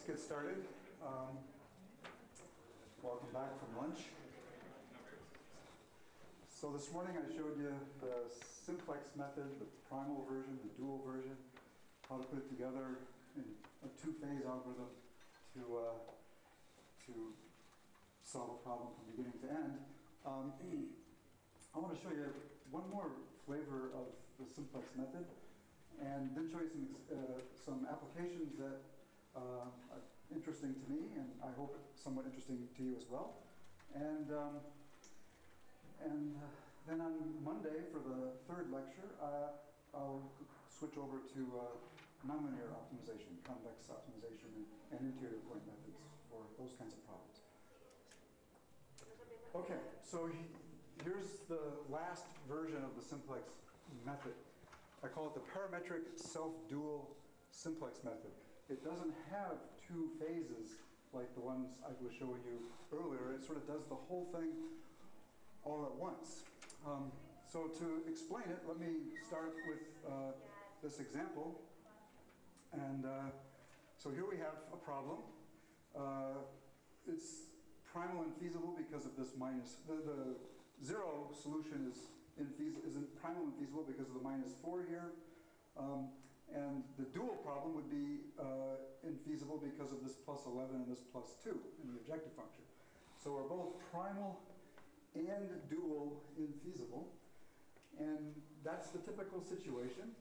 get started. Welcome back from lunch. So this morning I showed you the Simplex method, the primal version, the dual version, how to put it together in a two-phase algorithm to solve a problem from beginning to end. I want to show you one more flavor of the Simplex method, and then show you some applications that are interesting to me, and I hope somewhat interesting to you as well. And then on Monday, for the third lecture, I'll switch over to nonlinear optimization, convex optimization, and interior point methods for those kinds of problems. Okay, so here's the last version of the Simplex method. I call it the parametric self-dual Simplex method. It doesn't have two phases like the ones I was showing you earlier. It sort of does the whole thing all at once. So to explain it, let me start with this example. And so here we have a problem. It's primal and feasible because of this minus. The zero solution is primal and feasible because of the -4 here. And the dual problem would be infeasible because of this +11 and this +2 in the objective function. So we're both primal and dual infeasible. And that's the typical situation.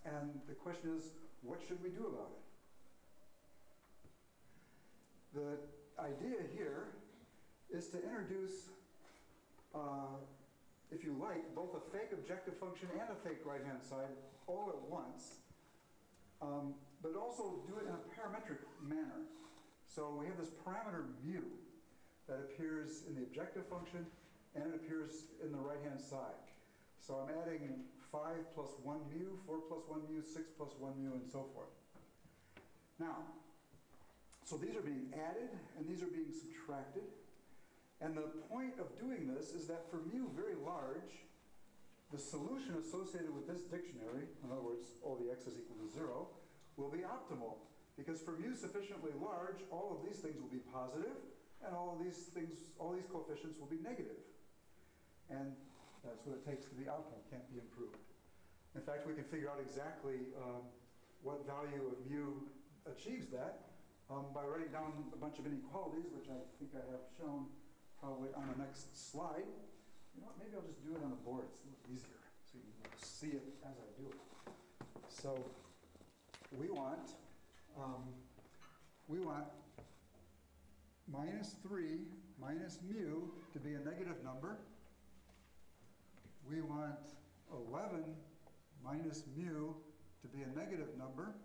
And the question is, what should we do about it? The idea here is to introduce, if you like, both a fake objective function and a fake right-hand side all at once, but also do it in a parametric manner. So we have this parameter mu that appears in the objective function, and it appears in the right-hand side. So I'm adding 5 plus 1 mu, 4 plus 1 mu, 6 plus 1 mu, and so forth. Now, so these are being added, and these are being subtracted. And the point of doing this is that for mu very large, the solution associated with this dictionary, in other words, all the x's equal to 0, will be optimal. Because for mu sufficiently large, all of these things will be positive, and all of these things, all these coefficients will be negative. And that's what it takes to be optimal, can't be improved. In fact, we can figure out exactly what value of mu achieves that by writing down a bunch of inequalities, which I think I have shown probably on the next slide. You know what, maybe I'll just do it on the board. It's a little easier, so you can see it as I do it. So we want -3 minus mu to be a negative number. We want 11 minus mu to be a negative number.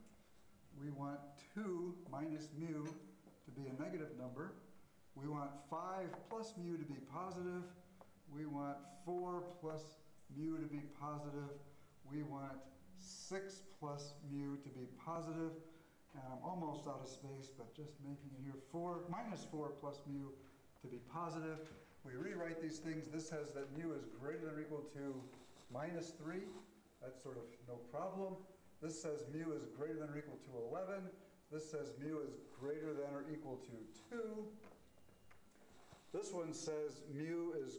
We want 2 minus mu to be a negative number. We want 5 plus mu to be positive. We want 4 plus mu to be positive. We want 6 plus mu to be positive. And I'm almost out of space, but just making it here, minus 4 plus mu to be positive. We rewrite these things. This says that mu is greater than or equal to -3. That's sort of no problem. This says mu is greater than or equal to 11. This says mu is greater than or equal to 2. This one says mu is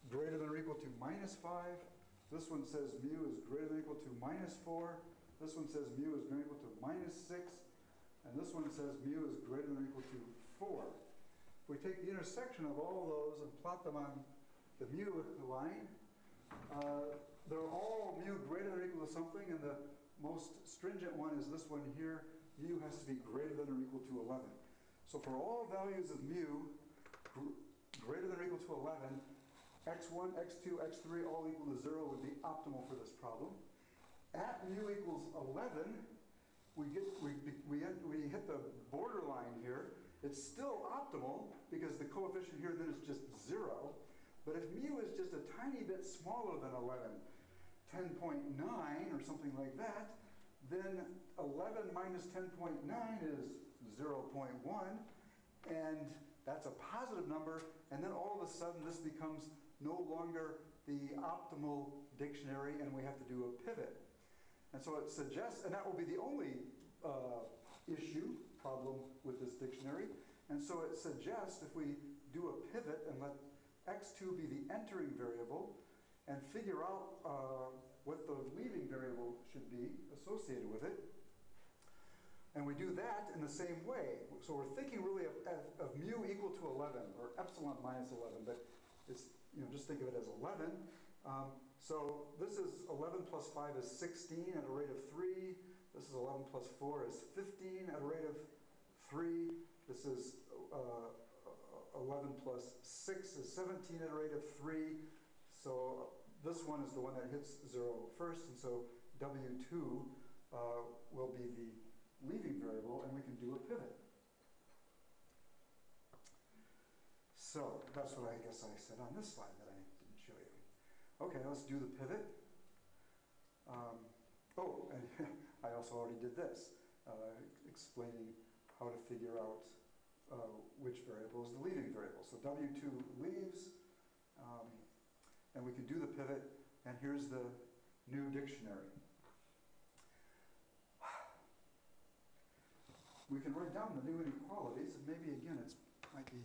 greater than or equal to -5. This one says mu is greater than or equal to -4. This one says mu is greater than or equal to -6. And this one says mu is greater than or equal to 4. If we take the intersection of all of those and plot them on the mu line, they're all mu greater than or equal to something, and the most stringent one is this one here. Mu has to be greater than or equal to 11. So for all values of mu greater than or equal to 11, x1, x2, x3 all equal to 0 would be optimal for this problem. At mu equals 11, we hit the borderline here. It's still optimal because the coefficient here then is just 0. But if mu is just a tiny bit smaller than 11, 10.9 or something like that, then 11 minus 10.9 is 0.1, and that's a positive number, and then all of a sudden this becomes no longer the optimal dictionary, and we have to do a pivot. And so it suggests, and that will be the only problem with this dictionary. And so it suggests if we do a pivot and let x2 be the entering variable and figure out what the leaving variable should be associated with it. And we do that in the same way. So we're thinking really of mu equal to 11, or epsilon minus 11, but it's, just think of it as 11. So this is 11 plus 5 is 16 at a rate of 3. This is 11 plus 4 is 15 at a rate of 3. This is 11 plus 6 is 17 at a rate of 3. So this one is the one that hits 0 first, and so W2 will be the leaving variable, and we can do a pivot. So that's what I guess I said on this slide that I didn't show you. Okay, let's do the pivot. And I also already did this, explaining how to figure out which variable is the leaving variable. So W2 leaves, and we can do the pivot, and here's the new dictionary. We can write down the new inequalities, and maybe again it might be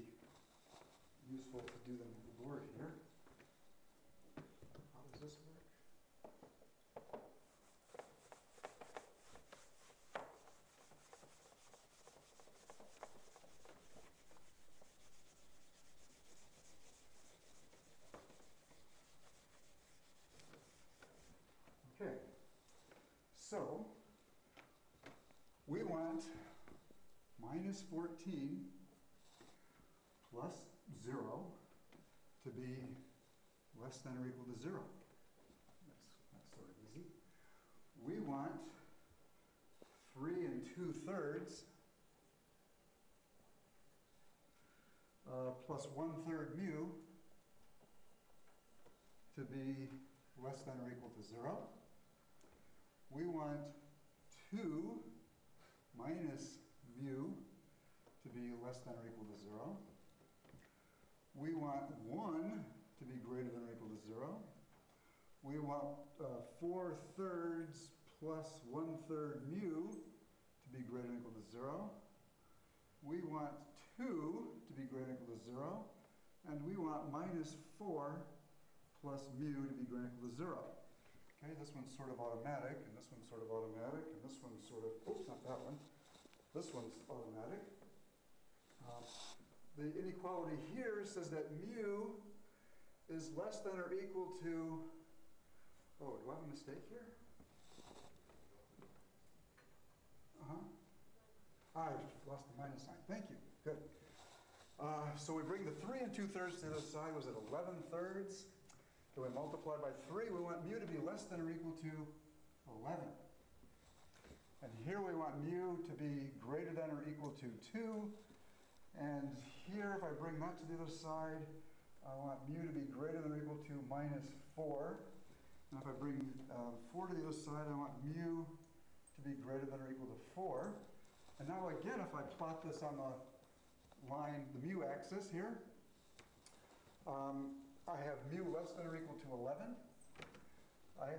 useful to do them on the board here. How does this work? Okay, so we want minus 14 plus 0 to be less than or equal to 0. That's sort of easy. We want 3 2/3 plus 1/3 mu to be less than or equal to 0. We want 2 minus mu to be less than or equal to 0. We want 1 to be greater than or equal to 0. We want 4/3 plus 1/3 mu to be greater than or equal to 0. We want 2 to be greater than or equal to 0. And we want minus 4 plus mu to be greater than or equal to 0. Okay, this one's sort of automatic, and this one's sort of automatic, and this one's sort of, oops, not that one. This one's automatic. The inequality here says that mu is less than or equal to, oh, do I have a mistake here? I lost the minus sign. Thank you. Good. So we bring the 3 2/3 to the other side. Was it 11/3? So we multiply by 3. We want mu to be less than or equal to 11. And here we want mu to be greater than or equal to 2. And here, if I bring that to the other side, I want mu to be greater than or equal to minus 4. And if I bring 4 to the other side, I want mu to be greater than or equal to 4. And now again, if I plot this on the line, the mu axis here, I have mu less than or equal to 11.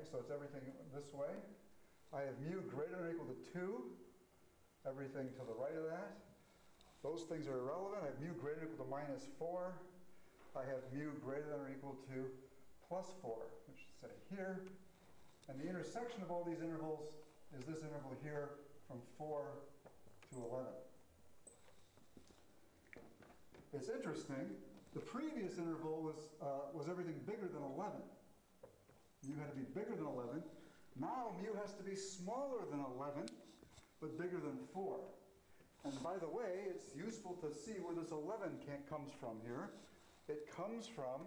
So it's everything this way. I have mu greater than or equal to 2. Everything to the right of that. Those things are irrelevant. I have mu greater than or equal to minus 4. I have mu greater than or equal to plus 4, which is say here. And the intersection of all these intervals is this interval here from 4 to 11. It's interesting. The previous interval was everything bigger than 11. Mu had to be bigger than 11. Now mu has to be smaller than 11, but bigger than 4. And by the way, it's useful to see where this 11 comes from here. It comes from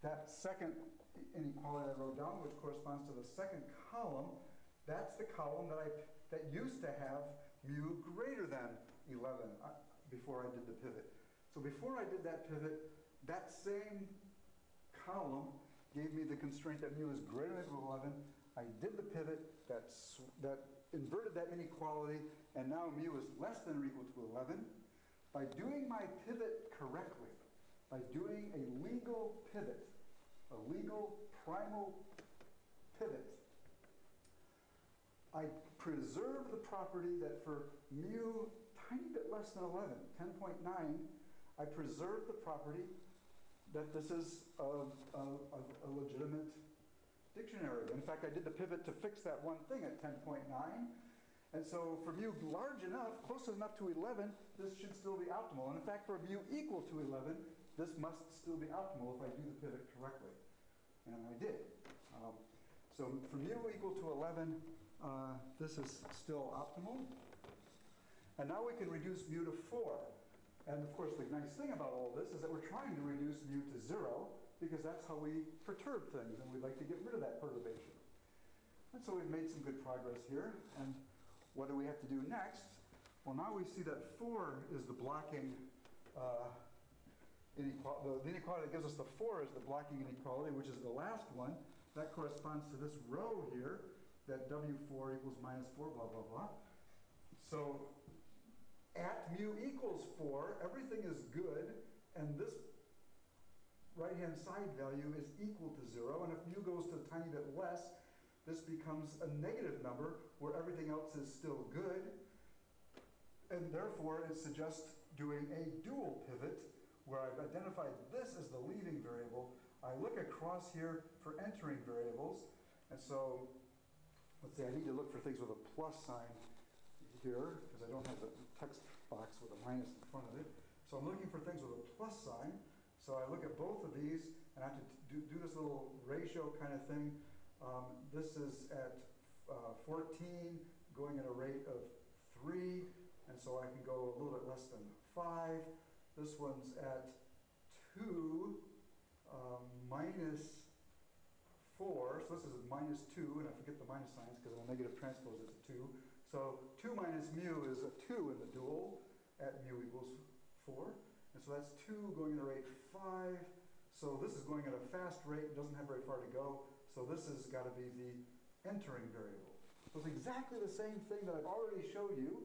that second inequality I wrote down, which corresponds to the second column. That's the column that used to have mu greater than 11 before I did the pivot. So before I did that pivot, that same column gave me the constraint that mu is greater than or equal to 11. I did the pivot that inverted that inequality, and now mu is less than or equal to 11. By doing my pivot correctly, by doing a legal pivot, a legal primal pivot, I preserve the property that for mu tiny bit less than 11, 10.9, I preserve the property that this is a legitimate dictionary. In fact, I did the pivot to fix that one thing at 10.9. And so for mu large enough, close enough to 11, this should still be optimal. And in fact, for mu equal to 11, this must still be optimal if I do the pivot correctly. And I did. So for mu equal to 11, this is still optimal. And now we can reduce mu to 4. And of course, the nice thing about all this is that we're trying to reduce mu to 0 because that's how we perturb things, and we'd like to get rid of that perturbation. And so we've made some good progress here. And what do we have to do next? Well, now we see that 4 is the blocking inequality. The inequality that gives us the 4 is the blocking inequality, which is the last one. That corresponds to this row here, that W4 equals minus 4, blah, blah, blah. So at mu equals 4, everything is good, and this right-hand side value is equal to 0. And if mu goes to a tiny bit less, this becomes a negative number where everything else is still good. And therefore, it suggests doing a dual pivot where I've identified this as the leaving variable. I look across here for entering variables. And so, let's see, I need to look for things with a plus sign here because I don't have the text box with a minus in front of it. So I'm looking for things with a plus sign. So I look at both of these, and I have to do this little ratio kind of thing. This is at 14, going at a rate of 3, and so I can go a little bit less than 5. This one's at 2, minus 4, so this is minus 2, and I forget the minus signs because I'm a negative transpose, it's a 2. So 2 minus mu is a 2 in the dual at mu equals 4. And so that's 2 going at a rate 5. So this is going at a fast rate, it doesn't have very far to go. So this has got to be the entering variable. So it's exactly the same thing that I've already showed you,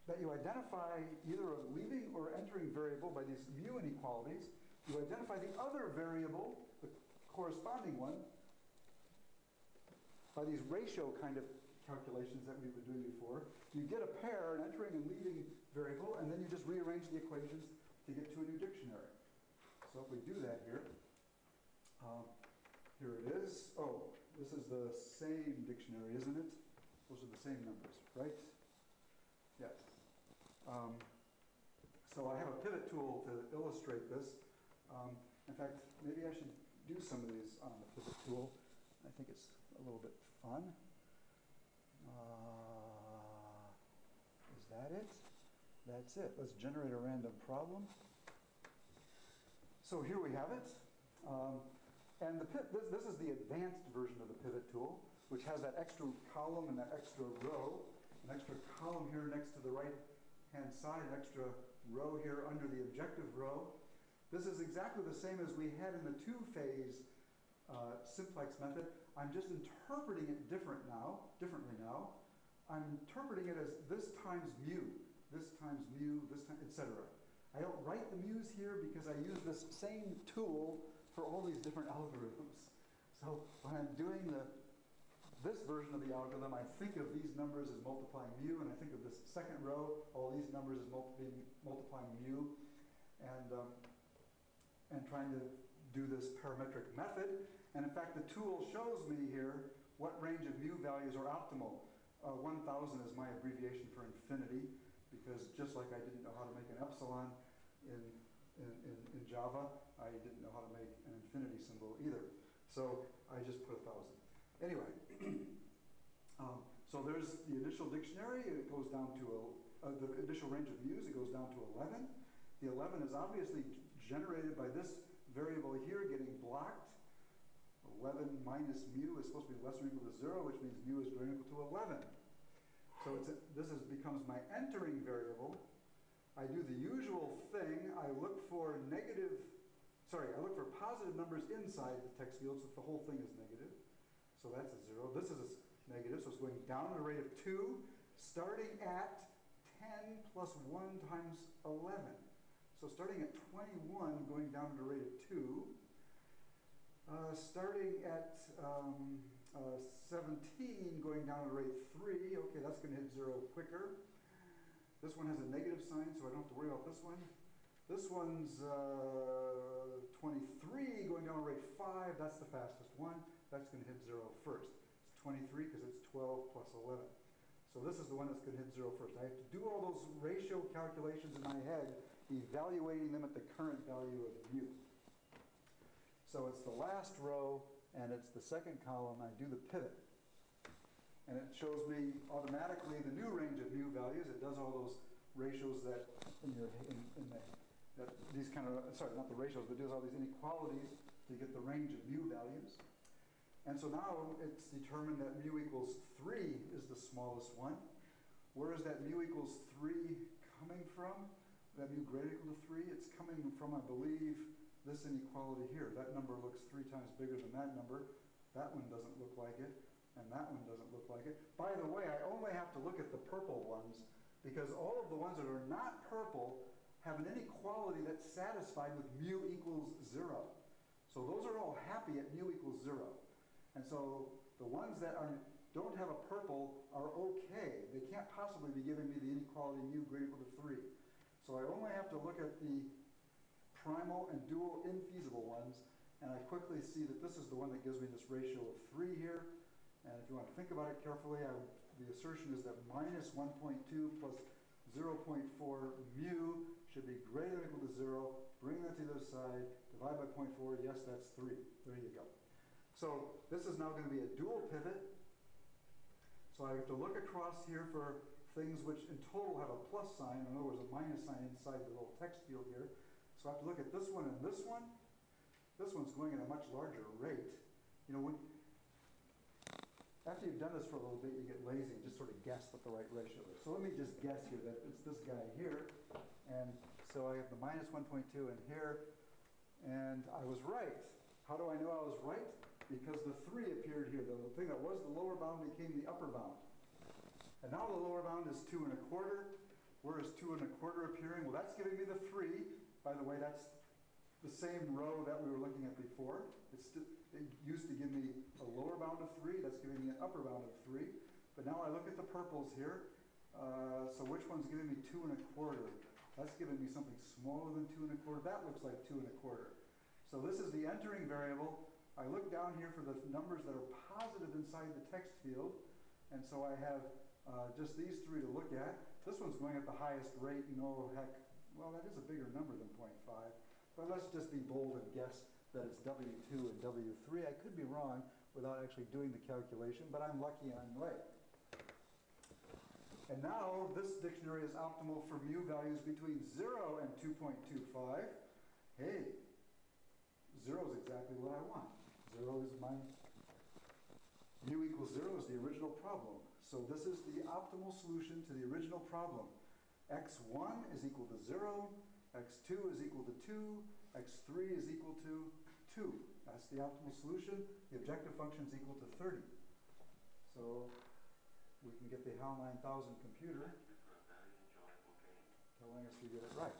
that you identify either a leaving or entering variable by these mu inequalities. You identify the other variable, the corresponding one, by these ratio kind of calculations that we've been doing before. You get a pair, an entering and leaving variable, and then you just rearrange the equations to get to a new dictionary. So if we do that here, here it is. Oh, this is the same dictionary, isn't it? Those are the same numbers, right? Yes. So I have a pivot tool to illustrate this. In fact, maybe I should do some of these on the pivot tool. I think it's a little bit fun. Is that it? That's it. Let's generate a random problem. So here we have it. And this is the advanced version of the pivot tool, which has that extra column and that extra row, an extra column here next to the right-hand side, an extra row here under the objective row. This is exactly the same as we had in the two-phase simplex method. I'm just interpreting it differently now. I'm interpreting it as this times mu, this times mu, this time, etc. I don't write the mu's here because I use this same tool for all these different algorithms. So when I'm doing this version of the algorithm, I think of these numbers as multiplying mu, and I think of this second row, all these numbers as multiplying mu, and trying to do this parametric method. And in fact, the tool shows me here what range of mu values are optimal. 1,000 is my abbreviation for infinity, because just like I didn't know how to make an epsilon in Java, I didn't know how to make an infinity symbol either. So I just put 1,000. Anyway, so there's the initial dictionary. It goes down to the initial range of mu's. It goes down to 11. The 11 is obviously generated by this variable here getting blocked. 11 minus mu is supposed to be less or equal to 0, which means mu is greater or equal to 11. So this becomes my entering variable. I do the usual thing. I look for positive numbers inside the text field, so the whole thing is negative. So that's a 0. This is a negative, so it's going down at a rate of 2, starting at 10 plus 1 times 11. So starting at 21, going down at a rate of 2. Starting at 17, going down to rate 3. Okay, that's going to hit 0 quicker. This one has a negative sign, so I don't have to worry about this one. This one's 23, going down to rate 5. That's the fastest one. That's going to hit 0 first. It's 23 because it's 12 plus 11. So this is the one that's going to hit 0 first. I have to do all those ratio calculations in my head, evaluating them at the current value of mu. So it's the last row, and it's the second column. I do the pivot. And it shows me automatically the new range of mu values. It does all those ratios that these kind of, sorry, not the ratios, but it does all these inequalities to get the range of mu values. And so now it's determined that mu equals 3 is the smallest one. Where is that mu equals 3 coming from? That mu greater equal to 3? It's coming from, I believe, this inequality here. That number looks 3 times bigger than that number. That one doesn't look like it, and that one doesn't look like it. By the way, I only have to look at the purple ones because all of the ones that are not purple have an inequality that's satisfied with mu equals 0. So those are all happy at mu equals 0. And so the ones that don't have a purple are okay. They can't possibly be giving me the inequality mu greater equal to 3. So I only have to look at the primal and dual infeasible ones, and I quickly see that this is the one that gives me this ratio of 3 here. And if you want to think about it carefully, the assertion is that minus 1.2 plus 0.4 mu should be greater than or equal to 0. Bring that to the other side, divide by 0.4, yes, that's 3. There you go. So this is now going to be a dual pivot. So I have to look across here for things which in total have a plus sign. In other words, a minus sign inside the little text field here. So I have to look at this one and this one. This one's going at a much larger rate. You know, after you've done this for a little bit, you get lazy and just sort of guess what the right ratio is. So let me just guess here that it's this guy here. And so I have the minus 1.2 in here. And I was right. How do I know I was right? Because the 3 appeared here. The thing that was the lower bound became the upper bound. And now the lower bound is 2 1/4. Where is 2 1/4 appearing? Well, that's giving me the 3. By the way, that's the same row that we were looking at before. It used to give me a lower bound of 3. That's giving me an upper bound of 3. But now I look at the purples here. So which one's giving me 2 1/4? That's giving me something smaller than 2 1/4. That looks like 2 1/4. So this is the entering variable. I look down here for the numbers that are positive inside the text field. And so I have just these 3 to look at. This one's going at the highest rate. No, heck, well, that is a bigger number than 0.5. But let's just be bold and guess that it's W2 and W3. I could be wrong without actually doing the calculation, but I'm lucky and I'm right. And now this dictionary is optimal for mu values between 0 and 2.25. Hey, 0 is exactly what I want. 0 is my mu equals 0 is the original problem. So this is the optimal solution to the original problem. x1 is equal to 0, x2 is equal to 2, x3 is equal to 2. That's the optimal solution. The objective function is equal to 30. So we can get the HAL 9000 computer telling us we get it right.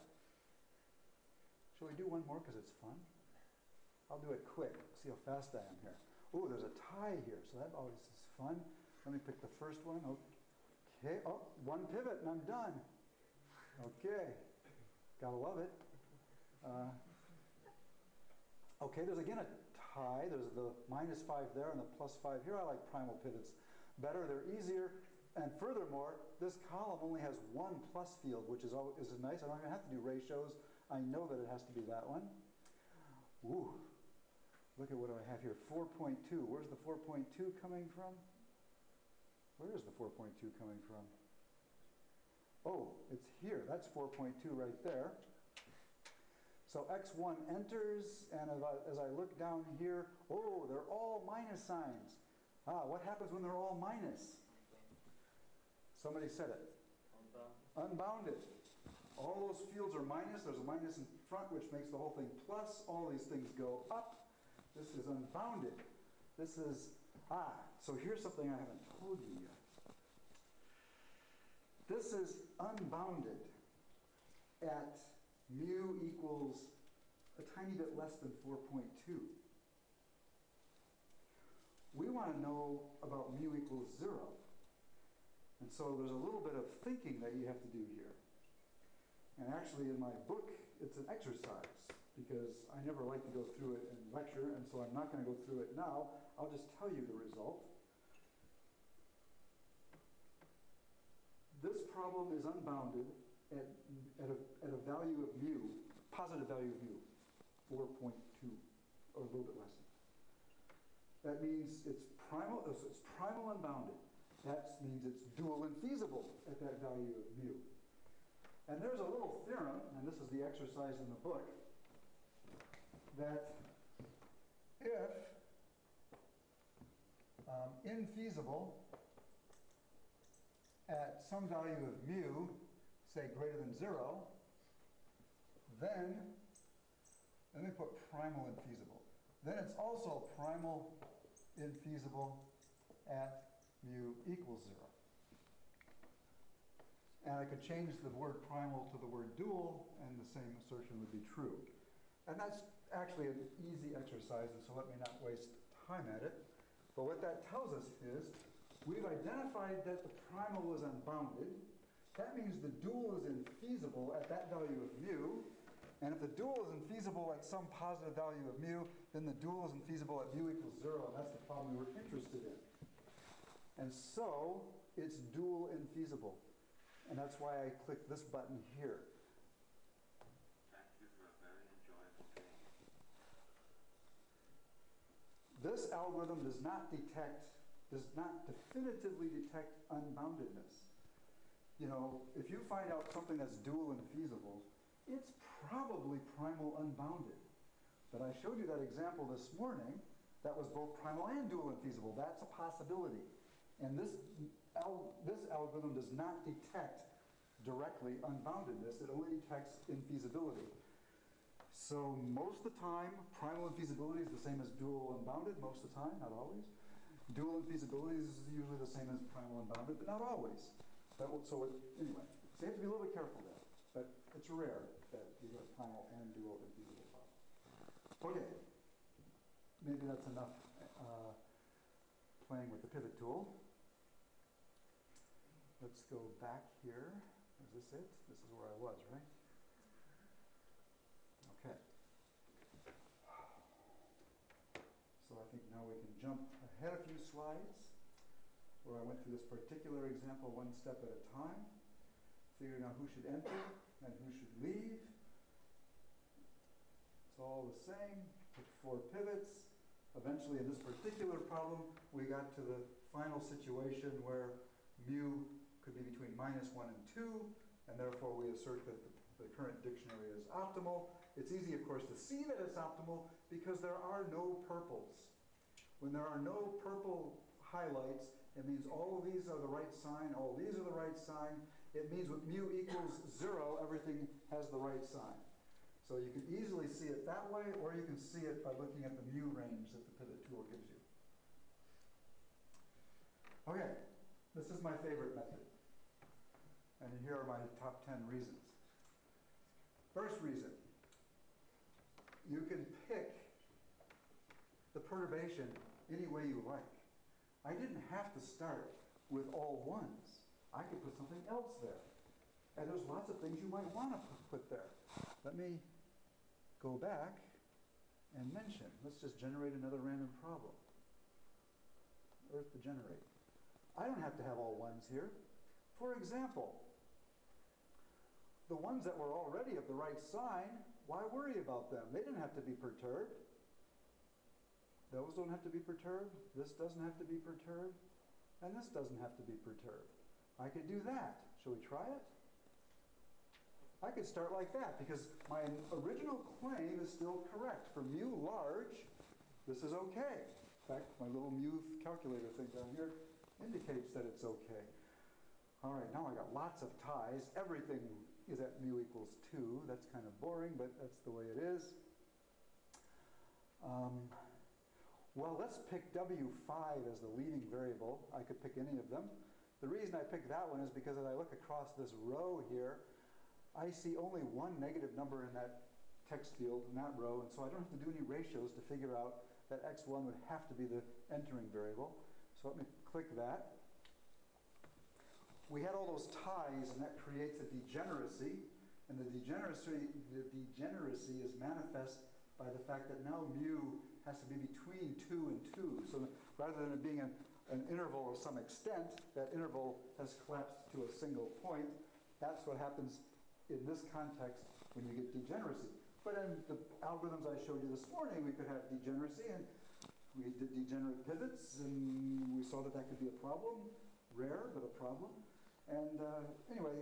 Shall we do one more because it's fun? I'll do it quick. See how fast I am here. Oh, there's a tie here, so that always is fun. Let me pick the first one. Okay. Oh, one pivot and I'm done. Okay. Gotta love it. Okay, there's again a tie. There's the -5 there and the +5 here. I like primal pivots better. They're easier. And furthermore, this column only has one plus field, which is nice. I don't even have to do ratios. I know that it has to be that one. Ooh. Look at what I have here, 4.2. Where's the 4.2 coming from? Where is the 4.2 coming from? Oh, it's here. That's 4.2 right there. So x1 enters, and as I look down here, oh, they're all minus signs. What happens when they're all minus? Somebody said it. Unbounded. All those fields are minus. There's a minus in front, which makes the whole thing plus. All these things go up. This is unbounded. This is, so here's something I haven't told you yet. This is unbounded at mu equals a tiny bit less than 4.2. We want to know about mu equals 0. And so there's a little bit of thinking that you have to do here. And actually in my book, it's an exercise, because I never like to go through it in lecture, and so I'm not going to go through it now. I'll just tell you the result. This problem is unbounded at a value of mu, positive value of mu, 4.2, or a little bit less. That means it's primal unbounded. That means it's dual and feasible at that value of mu. And there's a little theorem, and this is the exercise in the book, that if infeasible at some value of mu, say greater than 0, then, let me put primal infeasible. Then it's also primal infeasible at mu equals 0. And I could change the word primal to the word dual, and the same assertion would be true. And that's actually an easy exercise, and so let me not waste time at it. But what that tells us is, we've identified that the primal is unbounded. That means the dual is infeasible at that value of mu. And if the dual is infeasible at some positive value of mu, then the dual is infeasible at mu equals 0, and that's the problem we were interested in. And so, it's dual infeasible. And that's why I clicked this button here. Thank you for a very enjoyable game. This algorithm does not definitively detect unboundedness. You know, if you find out something that's dual and feasible, it's probably primal unbounded. But I showed you that example this morning that was both primal and dual and feasible. That's a possibility. And this algorithm does not detect directly unboundedness. It only detects infeasibility. So most of the time, primal infeasibility is the same as dual unbounded, most of the time, not always. Dual infeasibility is usually the same as primal unbounded, but not always. Anyway, so you have to be a little bit careful there. But it's rare that you have primal and dual infeasible problems. Okay, maybe that's enough playing with the pivot tool. Let's go back here. Is this it? This is where I was, right? Okay. So I think now we can jump ahead a few slides where I went through this particular example one step at a time, figuring out who should enter and who should leave. It's all the same. Took 4 pivots. Eventually, in this particular problem, we got to the final situation where mu could be between -1 and 2, and therefore we assert that the current dictionary is optimal. It's easy, of course, to see that it's optimal because there are no purples. When there are no purple highlights, it means all of these are the right sign, all these are the right sign. It means with mu equals 0, everything has the right sign. So you can easily see it that way, or you can see it by looking at the mu range that the pivot tool gives you. Okay, this is my favorite method. And here are my top 10 reasons. First reason, you can pick the perturbation any way you like. I didn't have to start with all ones. I could put something else there. And there's lots of things you might want to put there. Let me go back and mention. Let's just generate another random problem. Earth degenerate. I don't have to have all ones here. For example, the ones that were already of the right sign, why worry about them? They didn't have to be perturbed. Those don't have to be perturbed. This doesn't have to be perturbed. And this doesn't have to be perturbed. I could do that. Shall we try it? I could start like that because my original claim is still correct. For mu large, this is okay. In fact, my little mu calculator thing down here indicates that it's okay. All right, now I got lots of ties. Everything is at mu equals 2. That's kind of boring, but that's the way it is. Well, let's pick W5 as the leading variable. I could pick any of them. The reason I picked that one is because as I look across this row here, I see only one negative number in that text field in that row, and so I don't have to do any ratios to figure out that x1 would have to be the entering variable. So let me click that. We had all those ties, and that creates a degeneracy. And the degeneracy is manifest by the fact that now mu has to be between 2 and 2. So rather than it being an interval of some extent, that interval has collapsed to a single point. That's what happens in this context when you get degeneracy. But in the algorithms I showed you this morning, we could have degeneracy, and we did degenerate pivots, and we saw that that could be a problem. Rare, but a problem. And anyway,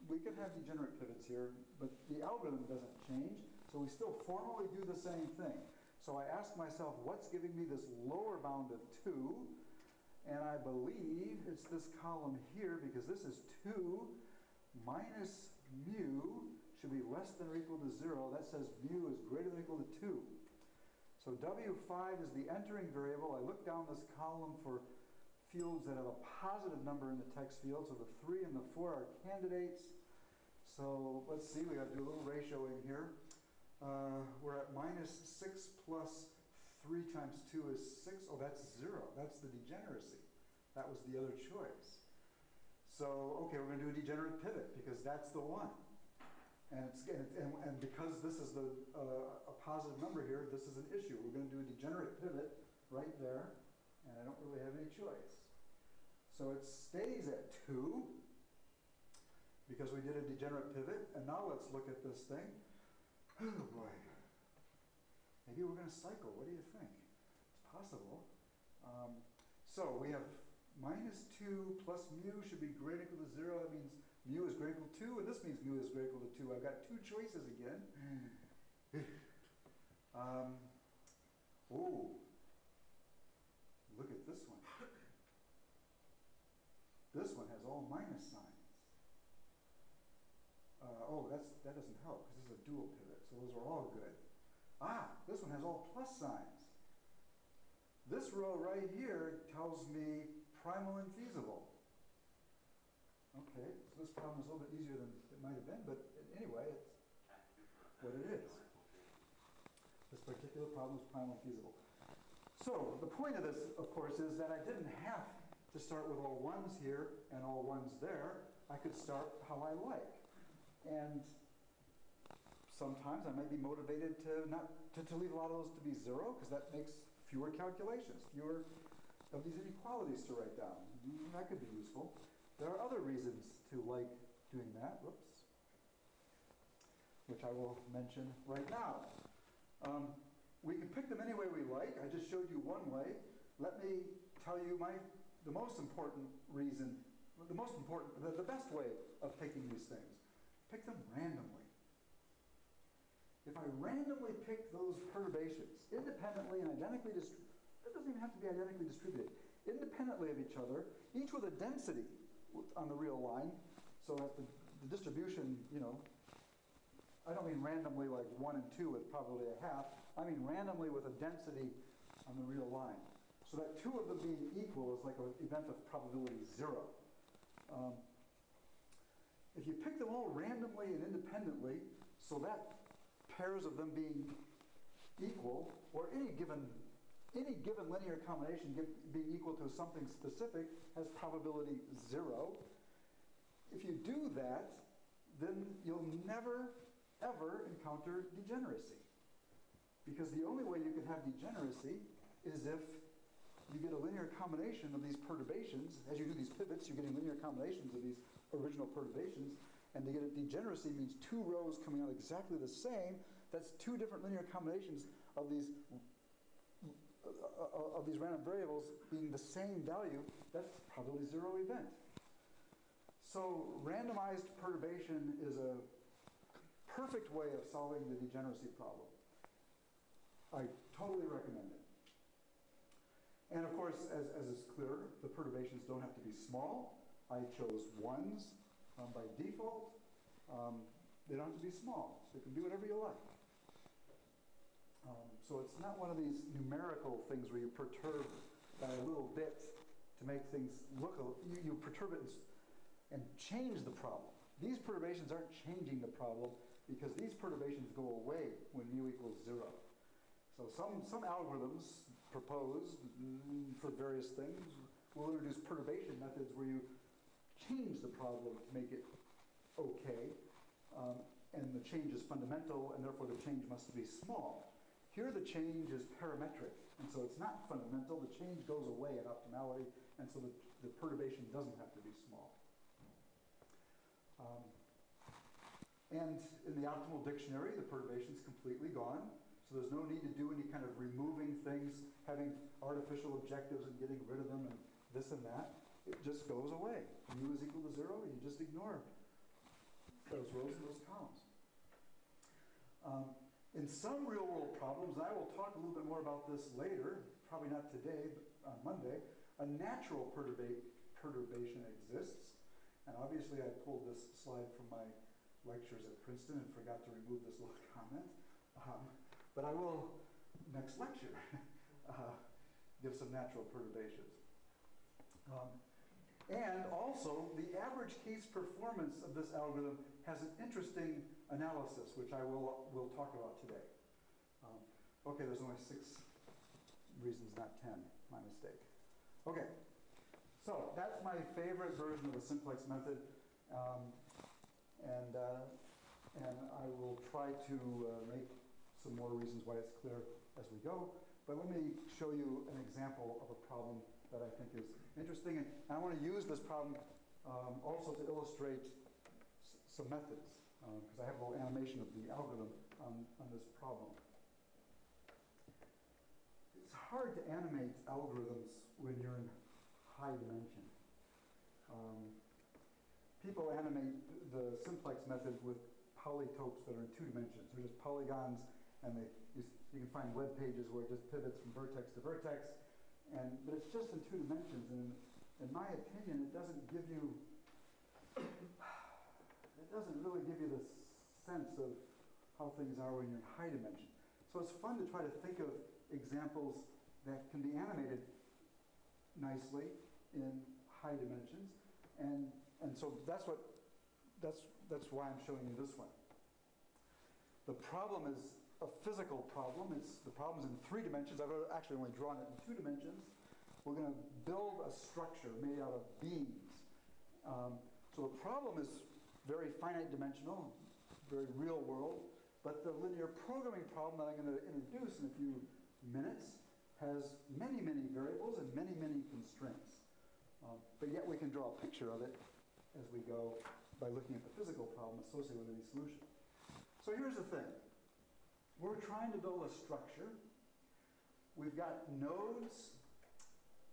we could have degenerate pivots here, but the algorithm doesn't change, so we still formally do the same thing. So I ask myself, what's giving me this lower bound of 2? And I believe it's this column here, because this is 2 minus mu should be less than or equal to 0. That says mu is greater than or equal to 2. So W5 is the entering variable. I look down this column for fields that have a positive number in the text field. So the 3 and the 4 are candidates. So let's see, we got to do a little ratioing here. We're at minus 6 plus 3 times 2 is 6. Oh, that's 0. That's the degeneracy. That was the other choice. So, okay, we're going to do a degenerate pivot because that's the one. And because this is a positive number here, this is an issue. We're going to do a degenerate pivot right there, and I don't really have any choice. So it stays at 2 because we did a degenerate pivot. And now let's look at this thing. Oh boy. Maybe we're going to cycle. What do you think? It's possible. So we have minus 2 plus mu should be greater than or equal to 0. That means mu is greater than or equal to 2, and this means mu is greater than or equal to 2. I've got two choices again. Oh, look at this one. This one has all minus signs. That doesn't help because this is a dual pivot, so those are all good. This one has all plus signs. This row right here tells me primal and feasible. Okay, so this problem is a little bit easier than it might have been, but anyway, it's what it is. This particular problem is primal and feasible. So the point of this, of course, is that I didn't have to start with all ones here and all ones there. I could start how I like. And sometimes I might be motivated to leave a lot of those to be 0, because that makes fewer calculations, fewer of these inequalities to write down. That could be useful. There are other reasons to like doing that, which I will mention right now. We can pick them any way we like. I just showed you one way. Let me tell you the most important reason, the best way of picking these things. Pick them randomly. If I randomly pick those perturbations independently and identically distributed, it doesn't even have to be identically distributed, independently of each other, each with a density on the real line, so that the distribution, I don't mean randomly like 1 and 2 with probably a half, I mean randomly with a density on the real line. So that 2 of them being equal is like an event of probability 0. If you pick them all randomly and independently, so that pairs of them being equal, or any given linear combination being equal to something specific has probability 0. If you do that, then you'll never, ever encounter degeneracy. Because the only way you can have degeneracy is if you get a linear combination of these perturbations. As you do these pivots, you're getting linear combinations of these original perturbations. And to get a degeneracy means 2 rows coming out exactly the same. That's 2 different linear combinations of these random variables being the same value. That's probably 0 event. So randomized perturbation is a perfect way of solving the degeneracy problem. I totally recommend it. And of course, as is clear, the perturbations don't have to be small. I chose 1s by default. They don't have to be small. They can be whatever you like. So it's not one of these numerical things where you perturb by a little bit to make things look, you perturb it and change the problem. These perturbations aren't changing the problem because these perturbations go away when mu equals 0. So some algorithms proposed for various things. We'll introduce perturbation methods where you change the problem to make it okay, and the change is fundamental, and therefore the change must be small. Here the change is parametric, and so it's not fundamental. The change goes away at optimality, and so the perturbation doesn't have to be small. And in the optimal dictionary, the perturbation is completely gone, so there's no need to do any kind of removing things, having artificial objectives and getting rid of them and this and that. It just goes away. U is equal to 0, you just ignore those rows and those columns. In some real-world problems, and I will talk a little bit more about this later, probably not today, but on Monday, a natural perturbation exists. And obviously I pulled this slide from my lectures at Princeton and forgot to remove this little comment. But I will, next lecture, give some natural perturbations. And also, the average case performance of this algorithm has an interesting analysis, which I will talk about today. Okay, there's only 6 reasons, not 10. My mistake. Okay, so that's my favorite version of the simplex method. And I will try to make some more reasons why it's clear as we go. But let me show you an example of a problem that I think is interesting. And I want to use this problem also to illustrate some methods, because I have a little animation of the algorithm on this problem. It's hard to animate algorithms when you're in high dimension. People animate the simplex method with polytopes that are in 2 dimensions. They're just polygons, and you can find web pages where it just pivots from vertex to vertex. But it's just in 2 dimensions, and in my opinion, it doesn't really give you the sense of how things are when you're in high dimension. So it's fun to try to think of examples that can be animated nicely in high dimensions, and so that's why I'm showing you this one. The problem is a physical problem. The problem's in 3 dimensions. I've actually only drawn it in 2 dimensions. We're going to build a structure made out of beams. So the problem is very finite dimensional, very real world, but the linear programming problem that I'm going to introduce in a few minutes has many, many variables and many, many constraints. But yet we can draw a picture of it as we go by looking at the physical problem associated with any solution. So here's the thing. We're trying to build a structure. We've got nodes,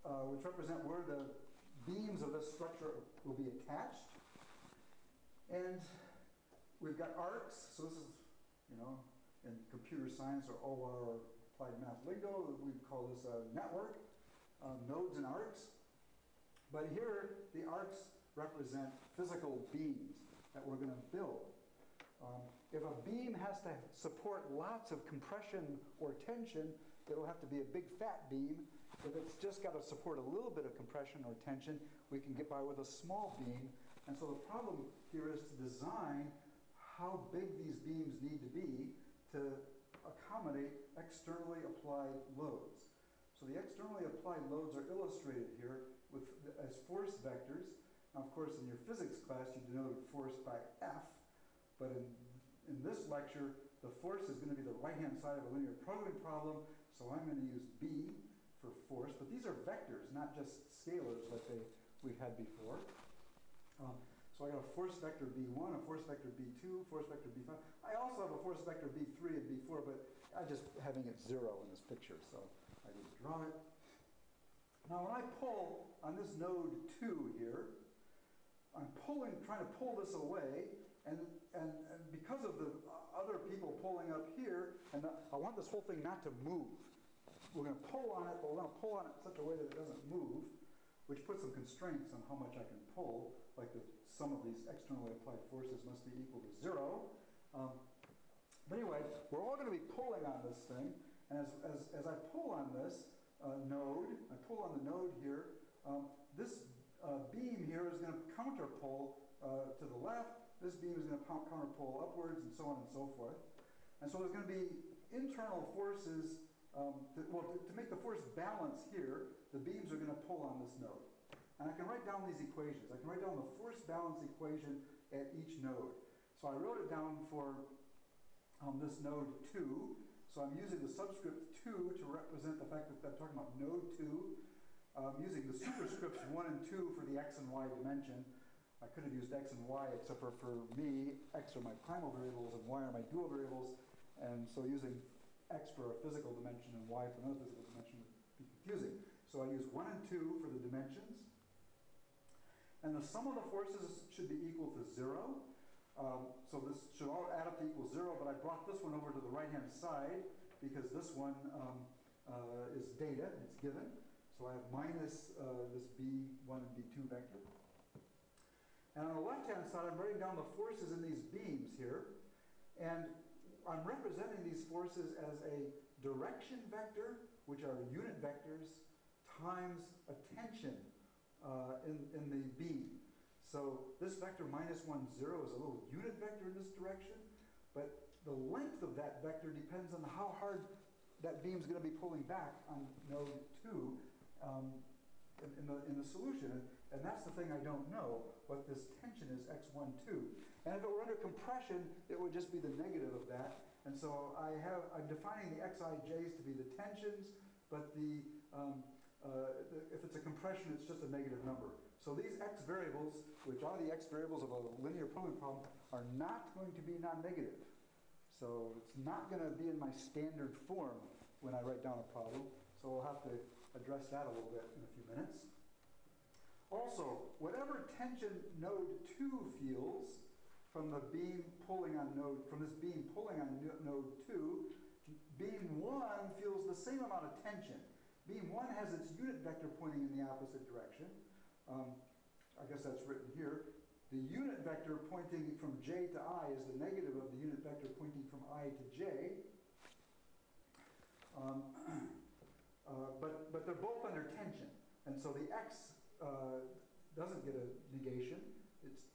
which represent where the beams of this structure will be attached. And we've got arcs. So this is, in computer science or OR or applied math lingo, we call this a network, nodes and arcs. But here, the arcs represent physical beams that we're going to build. If a beam has to support lots of compression or tension, it'll have to be a big fat beam. If it's just got to support a little bit of compression or tension, we can get by with a small beam. And so the problem here is to design how big these beams need to be to accommodate externally applied loads. So the externally applied loads are illustrated here as force vectors. Now, of course, in your physics class, you denoted force by F, but in this lecture, the force is going to be the right-hand side of a linear programming problem, so I'm going to use B for force, but these are vectors, not just scalars like we've had before. So I got a force vector B1, a force vector B2, force vector B5. I also have a force vector B3 and B4, but I'm just having it 0 in this picture, so I just draw it. Now when I pull on this node 2 here, I'm trying to pull this away, and because of the other people pulling up here, and I want this whole thing not to move. We're going to pull on it, but we're going to pull on it in such a way that it doesn't move, which puts some constraints on how much I can pull, like the sum of these externally applied forces must be equal to 0. But anyway, we're all going to be pulling on this thing, and as I pull on this node, I pull on the node here, this beam here is going to counterpull to the left. This beam is going to counterpull upwards, and so on and so forth. And so there's going to be internal forces to make the force balance here, the beams are going to pull on this node. And I can write down these equations. I can write down the force balance equation at each node. So I wrote it down for this node 2. So I'm using the subscript 2 to represent the fact that I'm talking about node 2. I'm using the superscripts 1 and 2 for the x and y dimension. I could have used x and y, except for me, x are my primal variables and y are my dual variables. And so using x for a physical dimension and y for another physical dimension would be confusing. So I use 1 and 2 for the dimensions. And the sum of the forces should be equal to 0. So this should all add up to equal 0, but I brought this one over to the right-hand side because this one is data, it's given. So I have minus this B1 and B2 vector. And on the left-hand side, I'm writing down the forces in these beams here. And I'm representing these forces as a direction vector, which are unit vectors, times a tension in the beam. So this vector minus 1, 0 is a little unit vector in this direction, but the length of that vector depends on how hard that beam's going to be pulling back on node 2 in the solution. And that's the thing I don't know, what this tension is, x1, 2. And if it were under compression, it would just be the negative of that. And so I'm defining the xij's to be the tensions, but if it's a compression, it's just a negative number. So these x variables, which are the x variables of a linear probing problem, are not going to be non-negative. So it's not going to be in my standard form when I write down a problem. So we'll have to address that a little bit in a few minutes. Also, whatever tension node 2 feels from the beam pulling on node 2, beam 1 feels the same amount of tension. Beam 1 has its unit vector pointing in the opposite direction. I guess that's written here. The unit vector pointing from J to I is the negative of the unit vector pointing from I to J. But they're both under tension. And so the x doesn't get a negation. It's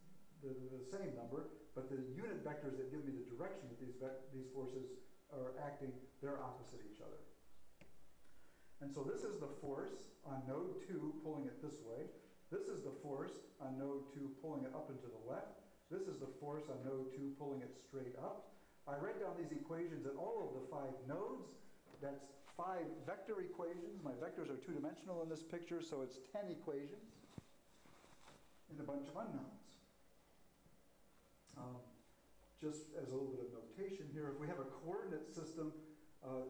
the same number, but the unit vectors that give me the direction that these forces are acting, they're opposite each other. And so this is the force on node 2 pulling it this way. This is the force on node 2 pulling it up and to the left. This is the force on node 2 pulling it straight up. I write down these equations at all of the 5 nodes. That's 5 vector equations. My vectors are two-dimensional in this picture, so it's 10 equations and a bunch of unknowns. Just as a little bit of notation here, if we have a coordinate system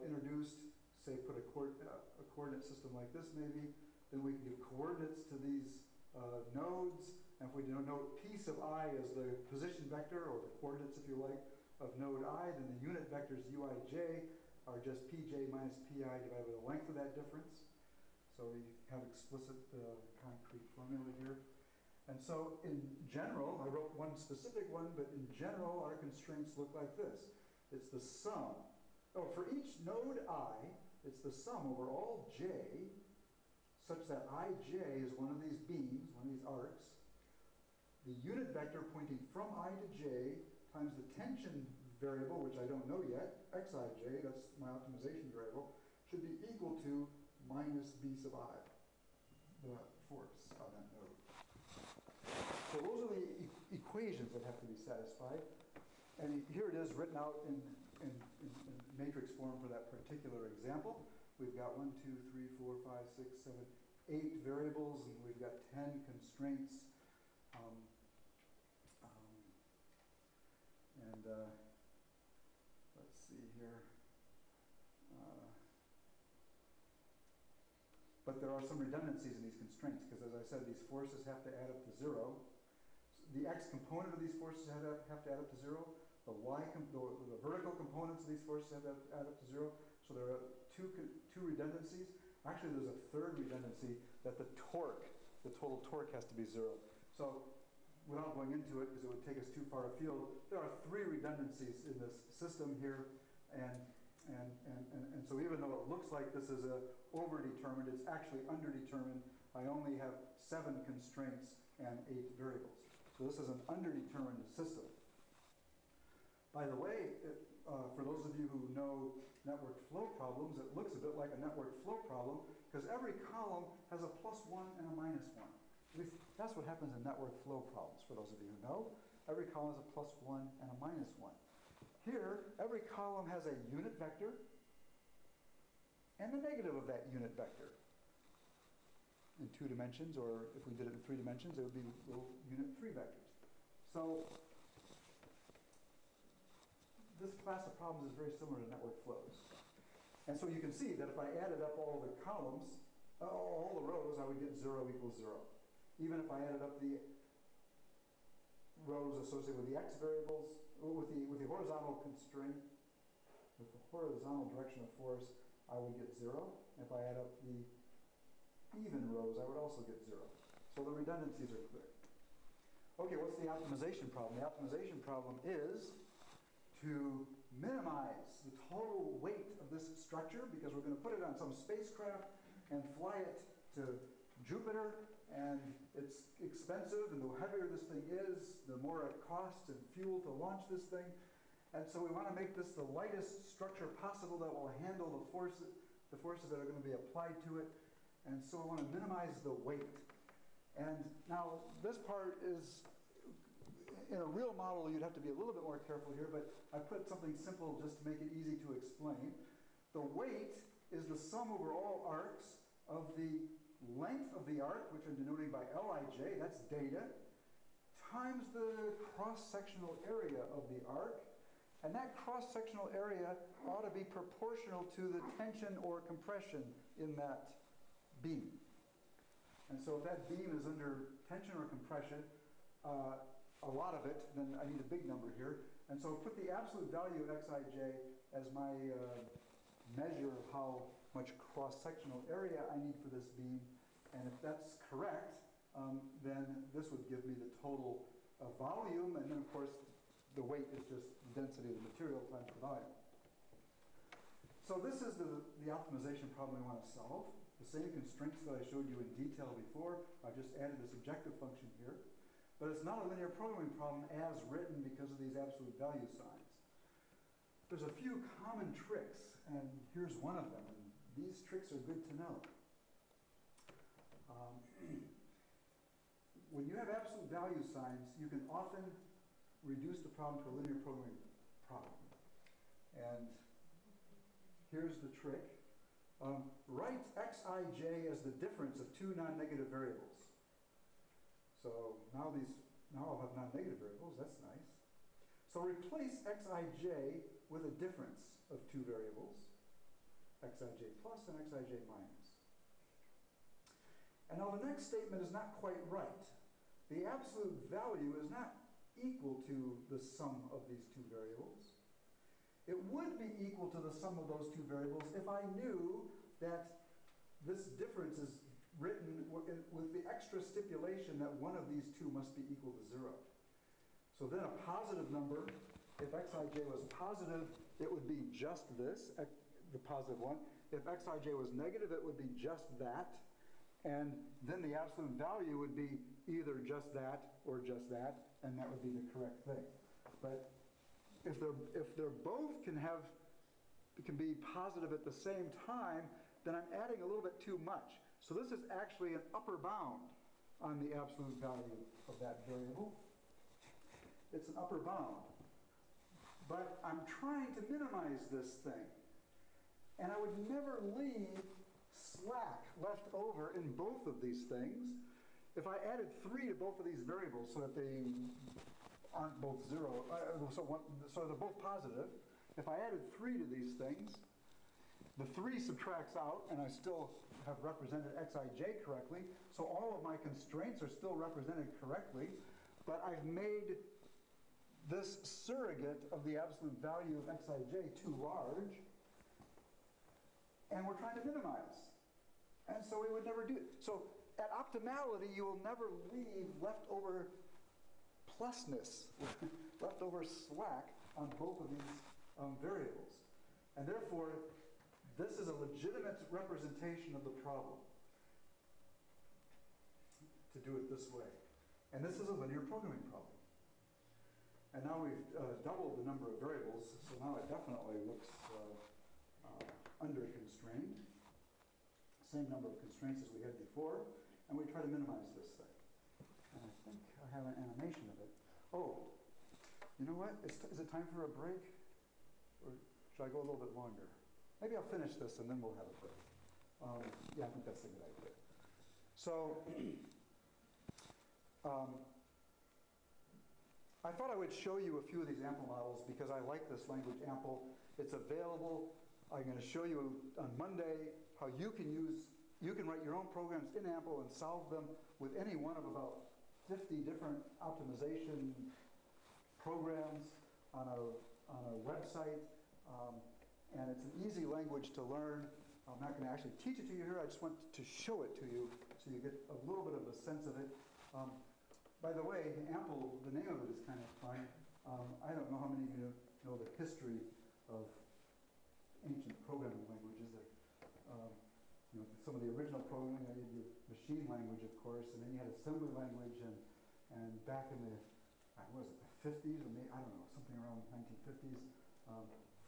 introduced, say put a coordinate system like this maybe, then we can give coordinates to these nodes, and if we denote piece of I as the position vector, or the coordinates if you like, of node I, then the unit vectors uij are just pj minus pi divided by the length of that difference. So we have explicit concrete formula here. And so in general, I wrote one specific one, but in general our constraints look like this. It's the sum. Oh, for each node I, it's the sum over all j, such that ij is one of these beams, one of these arcs. The unit vector pointing from I to j times the tension variable, which I don't know yet, xij, that's my optimization variable, should be equal to minus b sub I, the force on that node. So those are the equations that have to be satisfied. And here it is written out in matrix form for that particular example. We've got 1, 2, 3, 4, 5, 6, 7, 8 variables, and we've got 10 constraints. Let's see here. But there are some redundancies in these constraints, because as I said, these forces have to add up to 0. The x component of these forces have to add up to 0. The vertical components of these forces have to add up to 0. So there are two redundancies. Actually, there's a third redundancy, that the total torque has to be 0. So without going into it, because it would take us too far afield, there are 3 redundancies in this system here. And so even though it looks like this is overdetermined, it's actually underdetermined. I only have 7 constraints, 8 variables. So this is an underdetermined system. By the way, for those of you who know network flow problems, it looks a bit like a network flow problem because every column has a +1 and a -1. At least that's what happens in network flow problems, for those of you who know. Every column has a +1 and a -1. Here, every column has a unit vector and the negative of that unit vector in 2 dimensions, or if we did it in 3 dimensions, it would be little unit 3 vectors. So this class of problems is very similar to network flows. And so you can see that if I added up all the columns, all the rows, I would get 0 equals 0. Even if I added up the rows associated with the x variables, with the horizontal constraint, with the horizontal direction of force, I would get 0. If I add up the even rows, I would also get 0. So the redundancies are clear. Okay, what's the optimization problem? The optimization problem is to minimize the total weight of this structure, because we're going to put it on some spacecraft and fly it to Jupiter, and it's expensive, and the heavier this thing is, the more it costs in fuel to launch this thing. And so we want to make this the lightest structure possible that will handle the forces that are going to be applied to it. And so I want to minimize the weight. And now this part is, in a real model, you'd have to be a little bit more careful here, but I put something simple just to make it easy to explain. The weight is the sum over all arcs of the length of the arc, which I'm denoting by Lij, that's data, times the cross-sectional area of the arc. And that cross-sectional area ought to be proportional to the tension or compression in that beam. And so if that beam is under tension or compression, a lot of it, then I need a big number here. And so put the absolute value of Xij as my measure of how much cross-sectional area I need for this beam. And if that's correct, then this would give me the total volume. And then, of course, the weight is just the density of the material times the volume. So this is the optimization problem we want to solve. The same constraints that I showed you in detail before. I just added this objective function here. But it's not a linear programming problem as written because of these absolute value signs. There's a few common tricks, and here's one of them. And these tricks are good to know. When you have absolute value signs, you can often reduce the problem to a linear programming problem. And here's the trick. Write Xij as the difference of 2 non-negative variables. So now I'll have non-negative variables, that's nice. So replace Xij with a difference of 2 variables, Xij plus and Xij minus. And now the next statement is not quite right. The absolute value is not equal to the sum of these 2 variables. It would be equal to the sum of those 2 variables if I knew that this difference is written with the extra stipulation that one of these 2 must be equal to 0. So then a positive number, if Xij was positive, it would be just this, the positive one. If Xij was negative, it would be just that. And then the absolute value would be either just that or just that, and that would be the correct thing. But if they're both can be positive at the same time, then I'm adding a little bit too much. So this is actually an upper bound on the absolute value of that variable. It's an upper bound. But I'm trying to minimize this thing. And I would never leave slack left over in both of these things. If I added 3 to both of these variables so that they aren't both 0, so they're both positive, if I added 3 to these things, the 3 subtracts out, and I still have represented Xij correctly, so all of my constraints are still represented correctly, but I've made this surrogate of the absolute value of Xij too large, and we're trying to minimize. And so we would never do it. So at optimality, you will never leave leftover plusness, leftover slack on both of these variables. And therefore, this is a legitimate representation of the problem to do it this way. And this is a linear programming problem. And now we've doubled the number of variables, so now it definitely looks under-constrained. Same number of constraints as we had before, and we try to minimize this thing. And I think I have an animation of it. Oh, you know what? Is it time for a break? Or should I go a little bit longer? Maybe I'll finish this and then we'll have a break. Yeah, I think that's a good idea. So, I thought I would show you a few of these ample models because I like this language ample. It's available. I'm going to show you on Monday how you can write your own programs in ample and solve them with any one of about 50 different optimization programs on a website. And it's an easy language to learn. I'm not going to actually teach it to you here. I just want to show it to you so you get a little bit of a sense of it. By the way, ample, the name of it is kind of fun. I don't know how many of you know the history of ancient programming languages. Some of the original programming, you had your machine language, of course, and then you had assembly language, and back in the, what was it, the 50s, or maybe, I don't know, something around 1950s,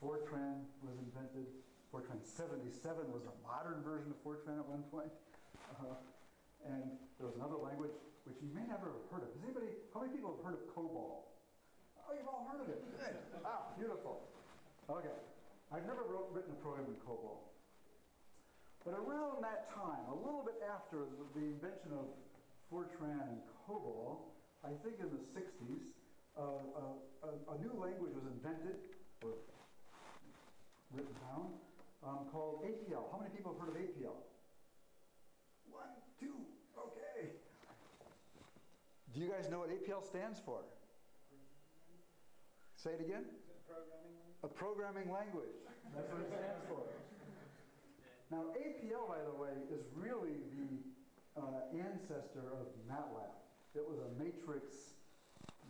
Fortran was invented. Fortran 77 was a modern version of Fortran at one point. And there was another language which you may never have heard of. How many people have heard of COBOL? Oh, you've all heard of it. Good. Ah, beautiful. Okay. I've never written a program in COBOL. But around that time, a little bit after the invention of Fortran and COBOL, I think in the 60s, a new language was invented, or written down, called APL. How many people have heard of APL? 1, 2, okay. Do you guys know what APL stands for? Say it again? A programming language. That's what it stands for. Now, APL, by the way, is really the ancestor of MATLAB. It was a matrix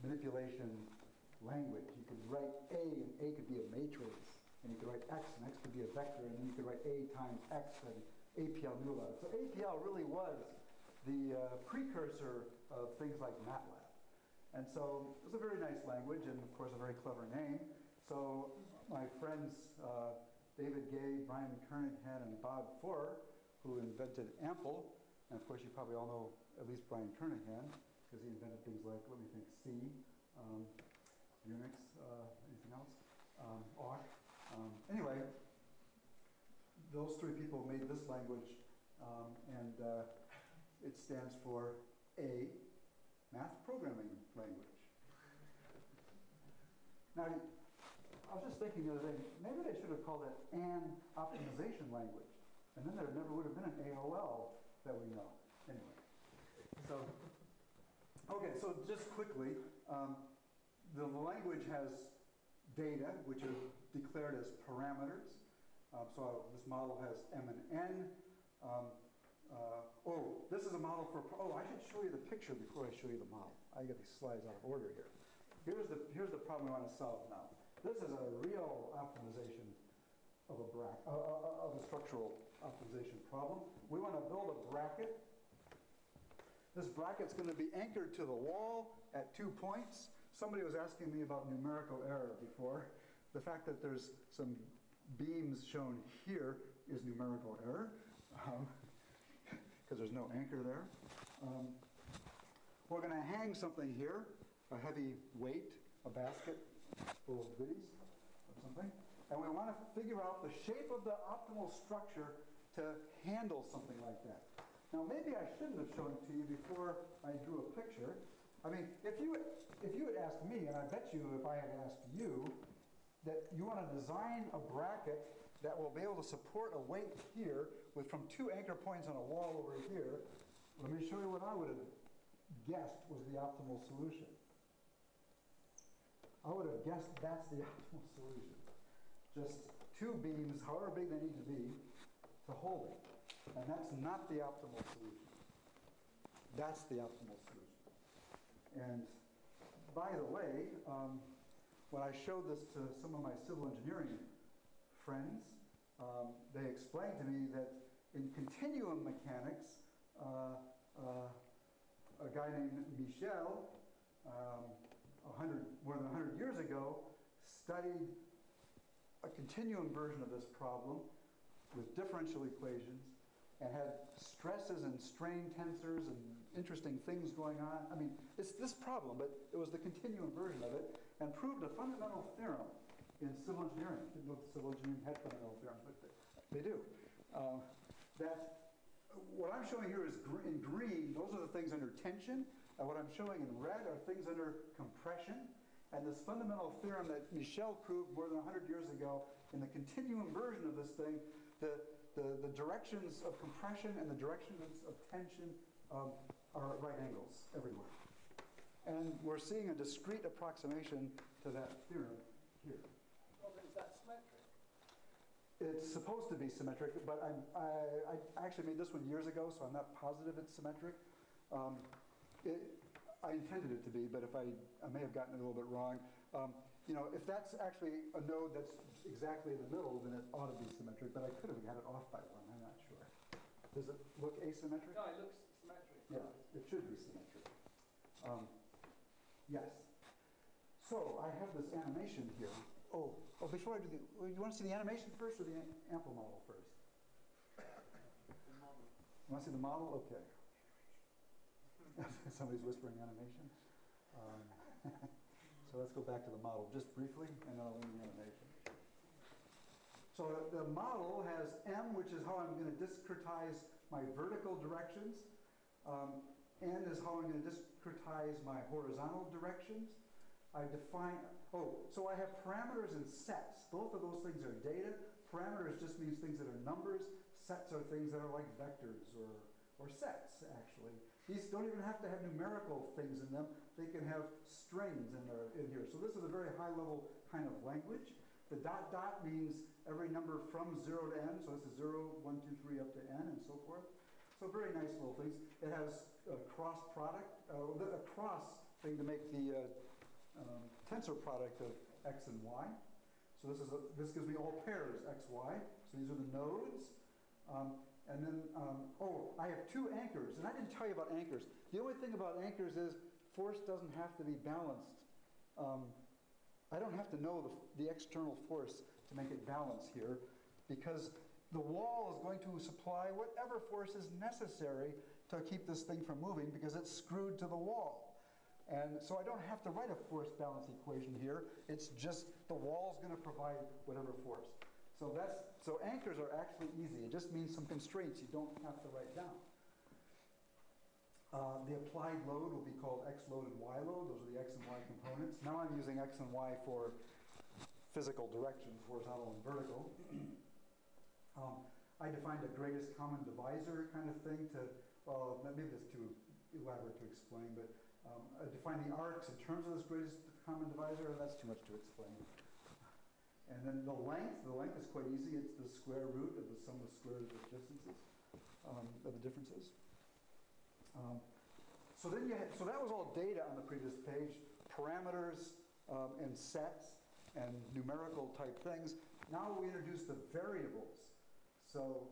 manipulation language. You could write A, and A could be a matrix, and you could write X, and X could be a vector, and then you could write A times X, and APL knew about it. So APL really was the precursor of things like MATLAB. And so it was a very nice language, and of course a very clever name. So my friends, David Gay, Brian Kernighan, and Bob Forer, who invented AMPLE, and of course you probably all know at least Brian Kernighan, because he invented things like, let me think, C, Unix, anything else? Awk. Anyway, those three people made this language, and it stands for A, math programming language. Now, I was just thinking the other day, maybe they should have called it an optimization language, and then there never would have been an AOL that we know. Anyway, so, okay, so just quickly, the language has data, which are declared as parameters. So this model has M and N. This is a model for, I should show you the picture before I show you the model. I got these slides out of order here. Here's the problem we want to solve now. This is a real optimization of a structural optimization problem. We want to build a bracket. This bracket's going to be anchored to the wall at 2 points. Somebody was asking me about numerical error before. The fact that there's some beams shown here is numerical error, because there's no anchor there. We're going to hang something here, a heavy weight, a basket full of goodies or something. And we want to figure out the shape of the optimal structure to handle something like that. Now, maybe I shouldn't have shown it to you before I drew a picture. I mean, if you had asked me, and I bet you if I had asked you, that you want to design a bracket that will be able to support a weight here with from 2 anchor points on a wall over here, let me show you what I would have guessed was the optimal solution. I would have guessed that's the optimal solution. Just 2 beams, however big they need to be, to hold it. And that's not the optimal solution. That's the optimal solution. And by the way, when I showed this to some of my civil engineering friends, they explained to me that in continuum mechanics, a guy named Michel more than 100 years ago, studied a continuum version of this problem with differential equations and had stresses and strain tensors and interesting things going on. I mean, it's this problem, but it was the continuum version of it, and proved a fundamental theorem in civil engineering. I didn't know if civil engineering had fundamental theorems, but they do. That what I'm showing here is in green, those are the things under tension, and what I'm showing in red are things under compression. And this fundamental theorem that Michel proved more than 100 years ago, in the continuum version of this thing, the directions of compression and the directions of tension are at right angles everywhere. And we're seeing a discrete approximation to that theorem here. Well, is that symmetric? It's supposed to be symmetric, but I actually made this one years ago, so I'm not positive it's symmetric. I intended it to be, but if I may have gotten it a little bit wrong. If that's actually a node that's exactly in the middle, then it ought to be symmetric, but I could have had it off by one, I'm not sure. Does it look asymmetric? No, it looks symmetric. Yeah, it should be symmetric. Yes. So I have this animation here. Oh, before I do you want to see the animation first or the ample model first? The model. You want to see the model? Okay. Somebody's whispering animation. So let's go back to the model just briefly, and then I'll leave the animation. So the model has M, which is how I'm going to discretize my vertical directions. N is how I'm going to discretize my horizontal directions. I define, so I have parameters and sets. Both of those things are data. Parameters just means things that are numbers. Sets are things that are like vectors or sets, actually. These don't even have to have numerical things in them. They can have strings in here. So this is a very high-level kind of language. The dot dot means every number from 0 to n. So this is 0, 1, 2, 3, up to n, and so forth. So very nice little things. It has a cross product, a cross thing to make the tensor product of x and y. So this gives me all pairs x, y. So these are the nodes. And then, I have two anchors. And I didn't tell you about anchors. The only thing about anchors is force doesn't have to be balanced. I don't have to know the external force to make it balance here, because the wall is going to supply whatever force is necessary to keep this thing from moving, because it's screwed to the wall. And so I don't have to write a force balance equation here. It's just the wall is going to provide whatever force. So anchors are actually easy. It just means some constraints you don't have to write down. The applied load will be called x load and y load. Those are the x and y components. Now I'm using x and y for physical directions, horizontal and vertical. I defined a greatest common divisor kind of thing to, maybe that's too elaborate to explain, but I defined the arcs in terms of this greatest common divisor, and that's too much to explain. And then the length is quite easy. It's the square root of the sum of squares of distances, of the differences. So that was all data on the previous page, parameters and sets and numerical type things. Now we introduce the variables. So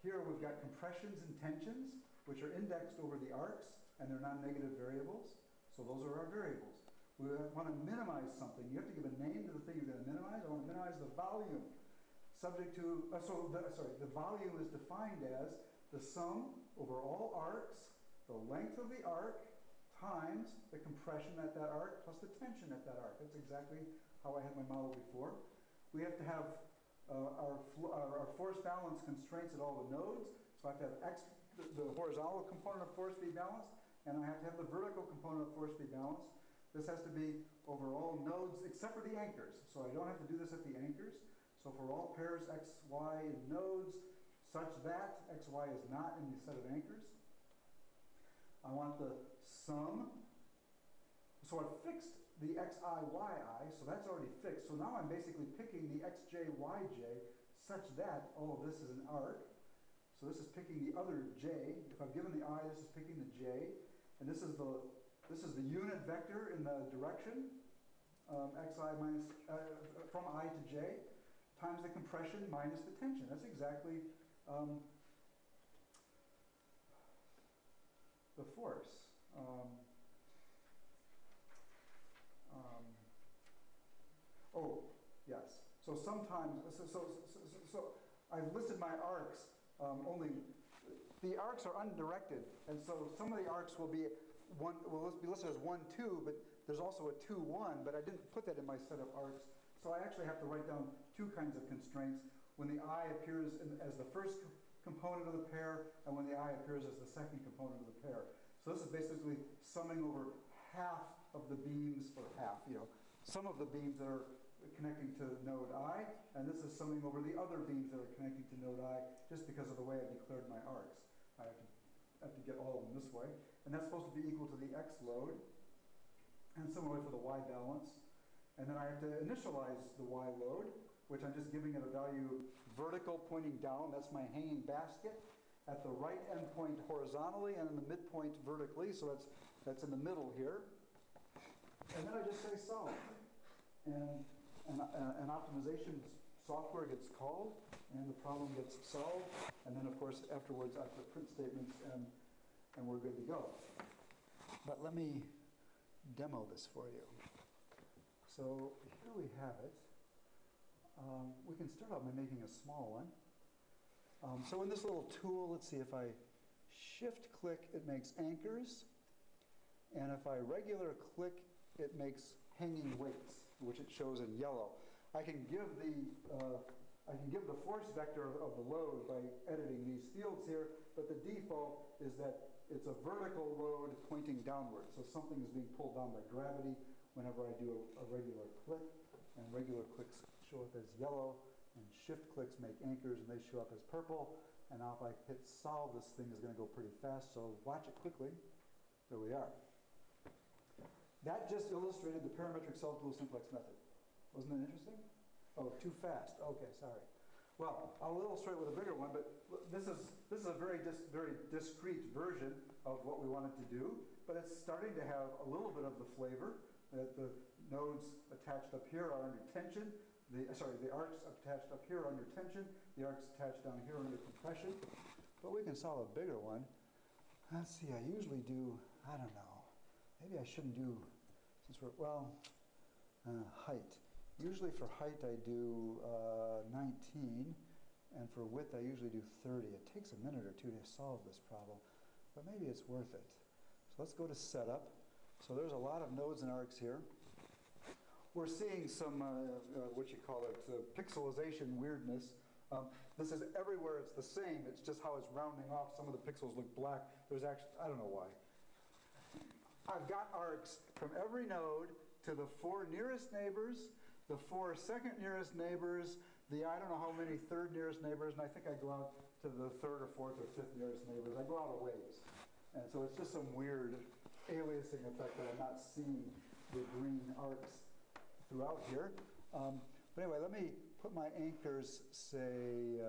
here we've got compressions and tensions, which are indexed over the arcs, and they're non-negative variables. So those are our variables. We want to minimize something. You have to give a name to the thing you're going to minimize. I want to minimize the volume. Subject to, the volume is defined as the sum over all arcs, the length of the arc, times the compression at that arc plus the tension at that arc. That's exactly how I had my model before. We have to have our force balance constraints at all the nodes. So I have to have the horizontal component of force be balanced, and I have to have the vertical component of force be balanced. This has to be over all nodes except for the anchors. So I don't have to do this at the anchors. So for all pairs x, y, and nodes, such that x, y is not in the set of anchors. I want the sum. So I've fixed the xi, yi, so that's already fixed. So now I'm basically picking the xj, yj such that all of this is an arc. So this is picking the other j. If I've given the I, this is picking the j. And this is the unit vector in the direction, xi minus, from I to j, times the compression minus the tension. That's exactly the force. Oh, yes. So sometimes, so I've listed my arcs only, the arcs are undirected, and so some of the arcs will be be listed as 1, 2, but there's also a 2, 1, but I didn't put that in my set of arcs, so I actually have to write down two kinds of constraints, when the eye appears as the first component of the pair, and when the eye appears as the second component of the pair. So this is basically summing over half of the beams, or half, some of the beams that are connecting to node I, and this is summing over the other beams that are connecting to node I, just because of the way I declared my arcs. I have to get all of them this way, and that's supposed to be equal to the X load, and similarly for the Y balance. And then I have to initialize the Y load, which I'm just giving it a value vertical pointing down. That's my hanging basket at the right endpoint horizontally and in the midpoint vertically, so that's in the middle here. And then I just say solve. And an optimization software gets called, and the problem gets solved. And then, of course, afterwards I put print statements, and we're good to go. But let me demo this for you. So here we have it. We can start out by making a small one. So in this little tool, let's see, if I shift click, it makes anchors. And if I regular click, it makes hanging weights, which it shows in yellow. I can give the force vector of the load by editing these fields here, but the default is that it's a vertical load pointing downward. So something is being pulled down by gravity whenever I do a regular click, and regular clicks show up as yellow, and shift clicks make anchors, and they show up as purple. And now if I hit solve, this thing is going to go pretty fast, so watch it quickly. There we are. That just illustrated the parametric self-dual simplex method. Wasn't that interesting? Oh, too fast. Okay, sorry. Well, I'll illustrate with a bigger one, but this is a very discrete version of what we wanted to do, but it's starting to have a little bit of the flavor that the nodes attached up here are under tension. The arcs attached up here are under tension. The arcs attached down here are under compression. But we can solve a bigger one. Let's see, I usually do, I don't know, maybe I shouldn't do, since we're, height. Usually for height I do 19, and for width I usually do 30. It takes a minute or two to solve this problem, but maybe it's worth it. So let's go to setup. So there's a lot of nodes and arcs here. We're seeing some, pixelization weirdness. This is everywhere it's the same, it's just how it's rounding off. Some of the pixels look black. There's actually, I don't know why. I've got arcs from every node to the 4 nearest neighbors, the 4 second nearest neighbors, the I don't know how many third nearest neighbors, and I think I go out to the 3rd or 4th or 5th nearest neighbors. I go out a ways. And so it's just some weird aliasing effect that I'm not seeing the green arcs throughout here. But anyway, let me put my anchors, say,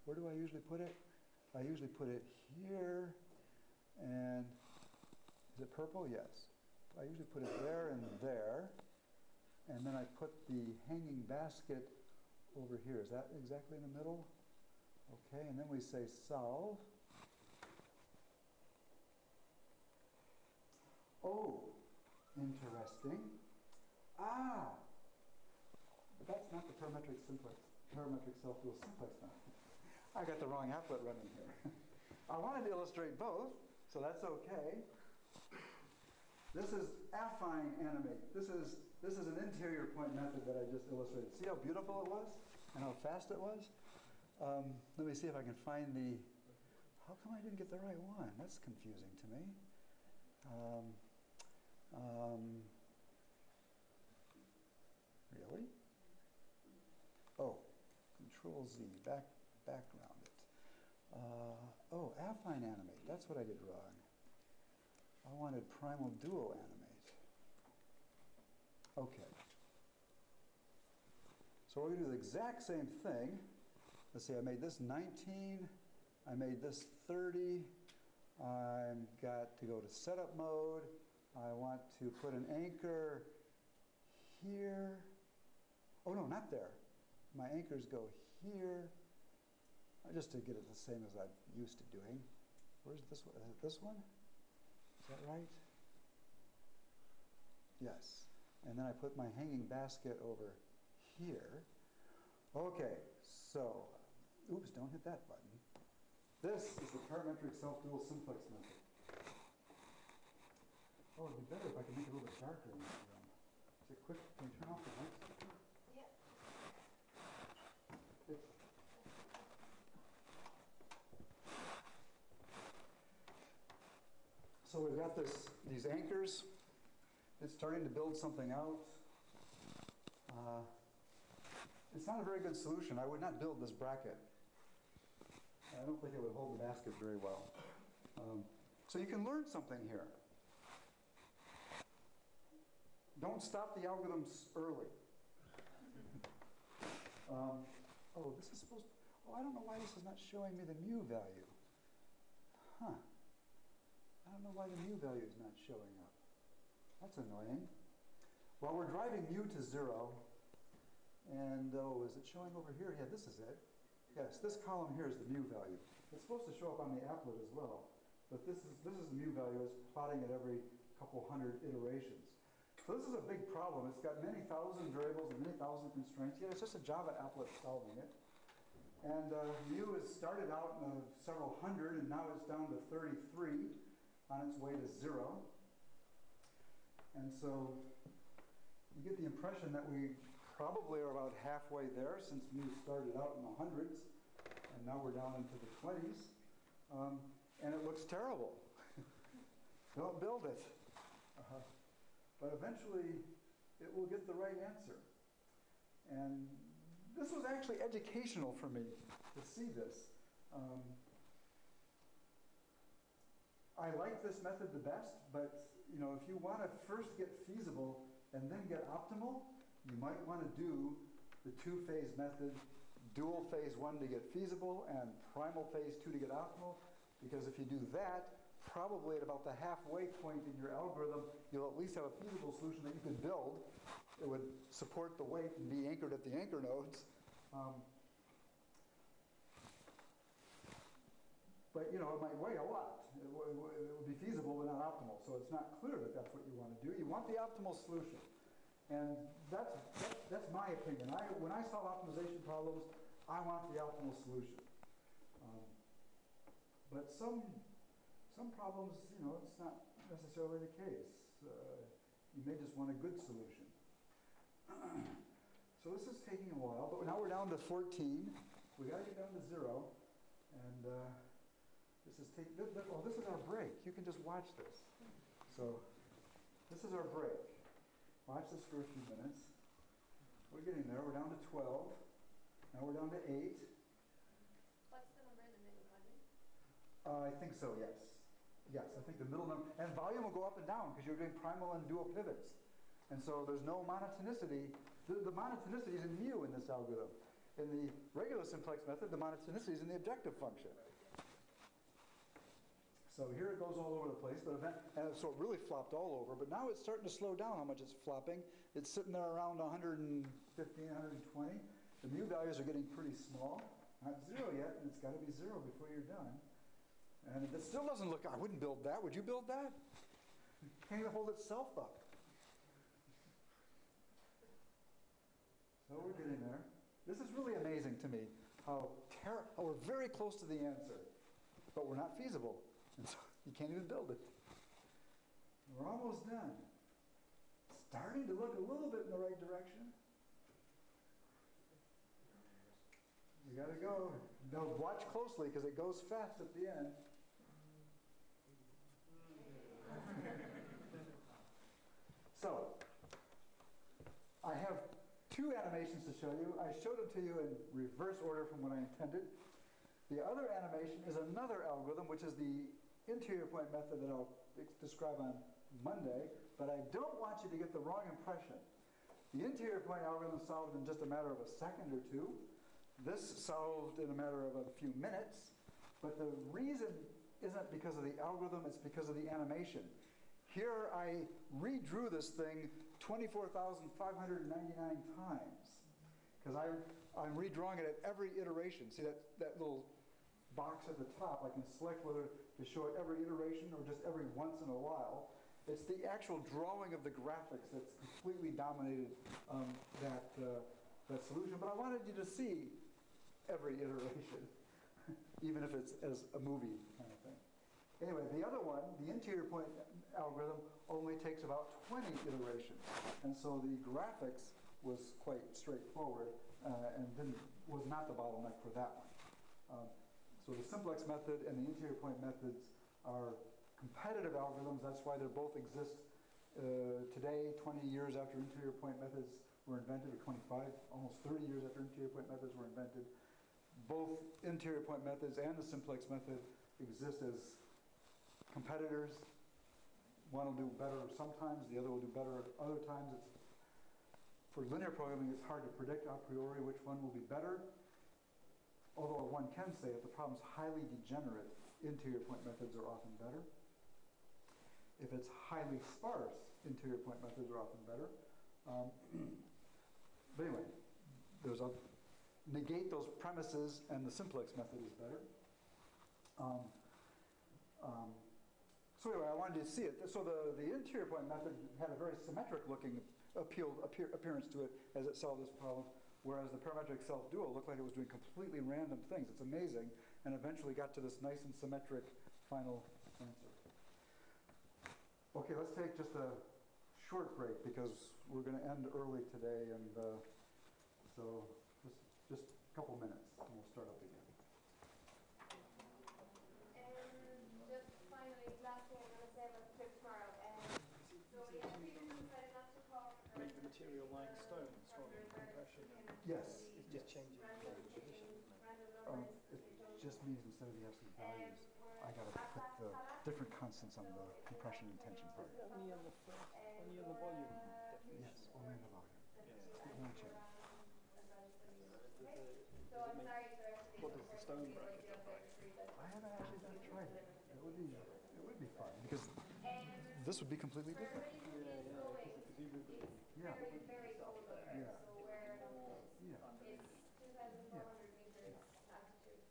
where do I usually put it? I usually put it here, and is it purple? Yes. I usually put it there and there, and then I put the hanging basket over here. Is that exactly in the middle? Okay, and then we say solve. Oh, interesting. That's not the parametric self-dual simplex now. I got the wrong applet running here. I wanted to illustrate both, so that's okay. This is affine animate. This is an interior point method that I just illustrated. See how beautiful it was and how fast it was? Let me see if I can find the, how come I didn't get the right one? That's confusing to me. Really? Oh, Control Z, background it. Affine animate, that's what I did wrong. I wanted primal dual animate. Okay. So we're going to do the exact same thing. Let's see, I made this 19, I made this 30, I've got to go to setup mode, I want to put an anchor here. Oh no, not there. My anchors go here, just to get it the same as I'm used to doing. Where's this one? Is it this one? Is that right? Yes. And then I put my hanging basket over here. Okay, so, oops, don't hit that button. This is the parametric self-dual simplex method. Oh, it'd be better if I could make it a little bit darker in this room. Is it quick? Can you turn off the lights? Yeah. So we've got these anchors. It's starting to build something out. It's not a very good solution. I would not build this bracket. I don't think it would hold the basket very well. So you can learn something here. Don't stop the algorithms early. Oh, this is supposed to, oh, I don't know why this is not showing me the mu value. Huh. I don't know why the mu value is not showing up. That's annoying. Well, we're driving mu to 0. And, oh, is it showing over here? Yeah, this is it. Yes, this column here is the mu value. It's supposed to show up on the applet as well. But this is the mu value. It's plotting at every couple hundred iterations. So this is a big problem. It's got many thousand variables and many thousand constraints. Yeah, it's just a Java applet solving it. And mu is started out in several hundred, and now it's down to 33 on its way to 0. And so you get the impression that we probably are about halfway there, since mu started out in the hundreds, and now we're down into the 20s. And it looks terrible. Don't build it. But eventually, it will get the right answer. And this was actually educational for me to see this. I like this method the best, but you know, if you want to first get feasible and then get optimal, you might want to do the two-phase method, dual phase 1 to get feasible and primal phase 2 to get optimal, because if you do that, probably at about the halfway point in your algorithm, you'll at least have a feasible solution that you could build. It would support the weight and be anchored at the anchor nodes. But you know, it might weigh a lot. It would be feasible but not optimal, so it's not clear that that's what you want to do. You want the optimal solution. And that's my opinion. When I solve optimization problems, I want the optimal solution. But some problems, you know, it's not necessarily the case. You may just want a good solution. So this is taking a while, but now we're down to 14. We got to get down to 0, and this is our break. You can just watch this. So this is our break. Watch this for a few minutes. We're getting there. We're down to 12. Now we're down to 8. What's the number in the middle, I 100? think so, yes. Yes, I think the middle number. And volume will go up and down because you're doing primal and dual pivots. And so there's no monotonicity. The monotonicity is in mu in this algorithm. In the regular simplex method, the monotonicity is in the objective function. So here it goes all over the place, and so it really flopped all over, but now it's starting to slow down how much it's flopping. It's sitting there around 115, 120. The mu values are getting pretty small. Not 0 yet, and it's got to be 0 before you're done. And it still doesn't look, I wouldn't build that. Would you build that? It can't even hold itself up. So we're getting there. This is really amazing to me, how we're very close to the answer, but we're not feasible. And so you can't even build it. We're almost done. Starting to look a little bit in the right direction. We got to go. Now watch closely because it goes fast at the end. So, I have 2 animations to show you. I showed them to you in reverse order from what I intended. The other animation is another algorithm, which is the interior point method that I'll describe on Monday, but I don't want you to get the wrong impression. The interior point algorithm solved in just a matter of a second or 2. This solved in a matter of a few minutes, but the reason isn't because of the algorithm, it's because of the animation. Here I redrew this thing 24,599 times, because I'm redrawing it at every iteration. See that little box at the top, I can select whether to show it every iteration or just every once in a while. It's the actual drawing of the graphics that's completely dominated that solution. But I wanted you to see every iteration, even if it's as a movie kind of thing. Anyway, the other one, the interior point algorithm, only takes about 20 iterations. And so the graphics was quite straightforward and was not the bottleneck for that one. So the simplex method and the interior point methods are competitive algorithms. That's why they both exist today, 20 years after interior point methods were invented, or 25, almost 30 years after interior point methods were invented. Both interior point methods and the simplex method exist as competitors. One will do better sometimes, the other will do better other times. For linear programming, it's hard to predict a priori which one will be better. Although one can say if the problem's highly degenerate, interior point methods are often better. If it's highly sparse, interior point methods are often better. But anyway, negate those premises and the simplex method is better. So anyway, I wanted you to see it. So the interior point method had a very symmetric looking appearance to it as it solved this problem, whereas the parametric self-dual looked like it was doing completely random things. It's amazing, and eventually got to this nice and symmetric final answer. Okay, let's take just a short break because we're going to end early today, and so just a couple minutes, and we'll start up again. And just finally, last thing I'm going to say about the trip tomorrow. So we have previously decided not to call Make the material like stone, strong compression. Yes. It's just changing random numbers. It just means instead of the absolute values, I got to put the different constants on the compression and tension part. Only on the volume definition. Yes, only in the volume. Yeah. It won't change. So I'm sorry for actually What does the stone bracket look like? I haven't actually tried it. It would be fun because this would be completely different. Yeah. very, very cold up there. Yeah. So where Yeah. it's 2,400 meters altitude.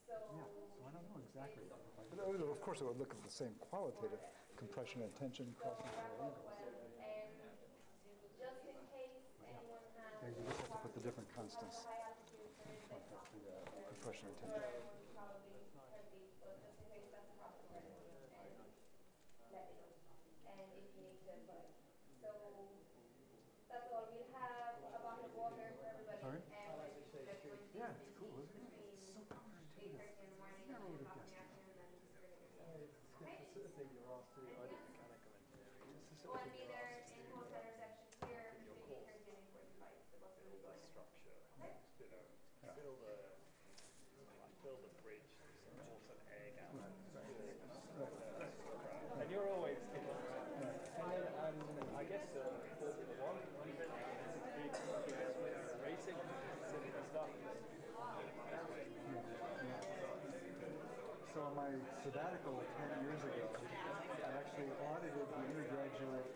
So Yeah. So I don't know exactly. But of course, it would look at the same qualitative compression and tension crossing the angles. just in case anyone has Yeah, you just have to put the different constants. high altitude, there is Like that's the compression and tension. probably heavy, but just in case that's a problem, and let me know. And if you need to, but so that's all. We'll have a bottle of water for everybody. Sorry? Yeah, Yeah, it's cool, isn't it? It's so counterintuitive. 8:30 in the morning Never and would 8 have o'clock in the guessed it. afternoon, and just bring yourself. Okay? It's the sort of thing you're asked to do. I did mechanical engineering. It's the Go sort of and thing be you're there asked in to whole do. center section here Your between course. 8:30 and 8:45. The bus will be Build the going. structure, Okay? build a bridge, force an egg out. And you're always thinking, and then I guess Formula One, big racing, similar stuff. So on my sabbatical 10 years ago, I actually audited the undergraduate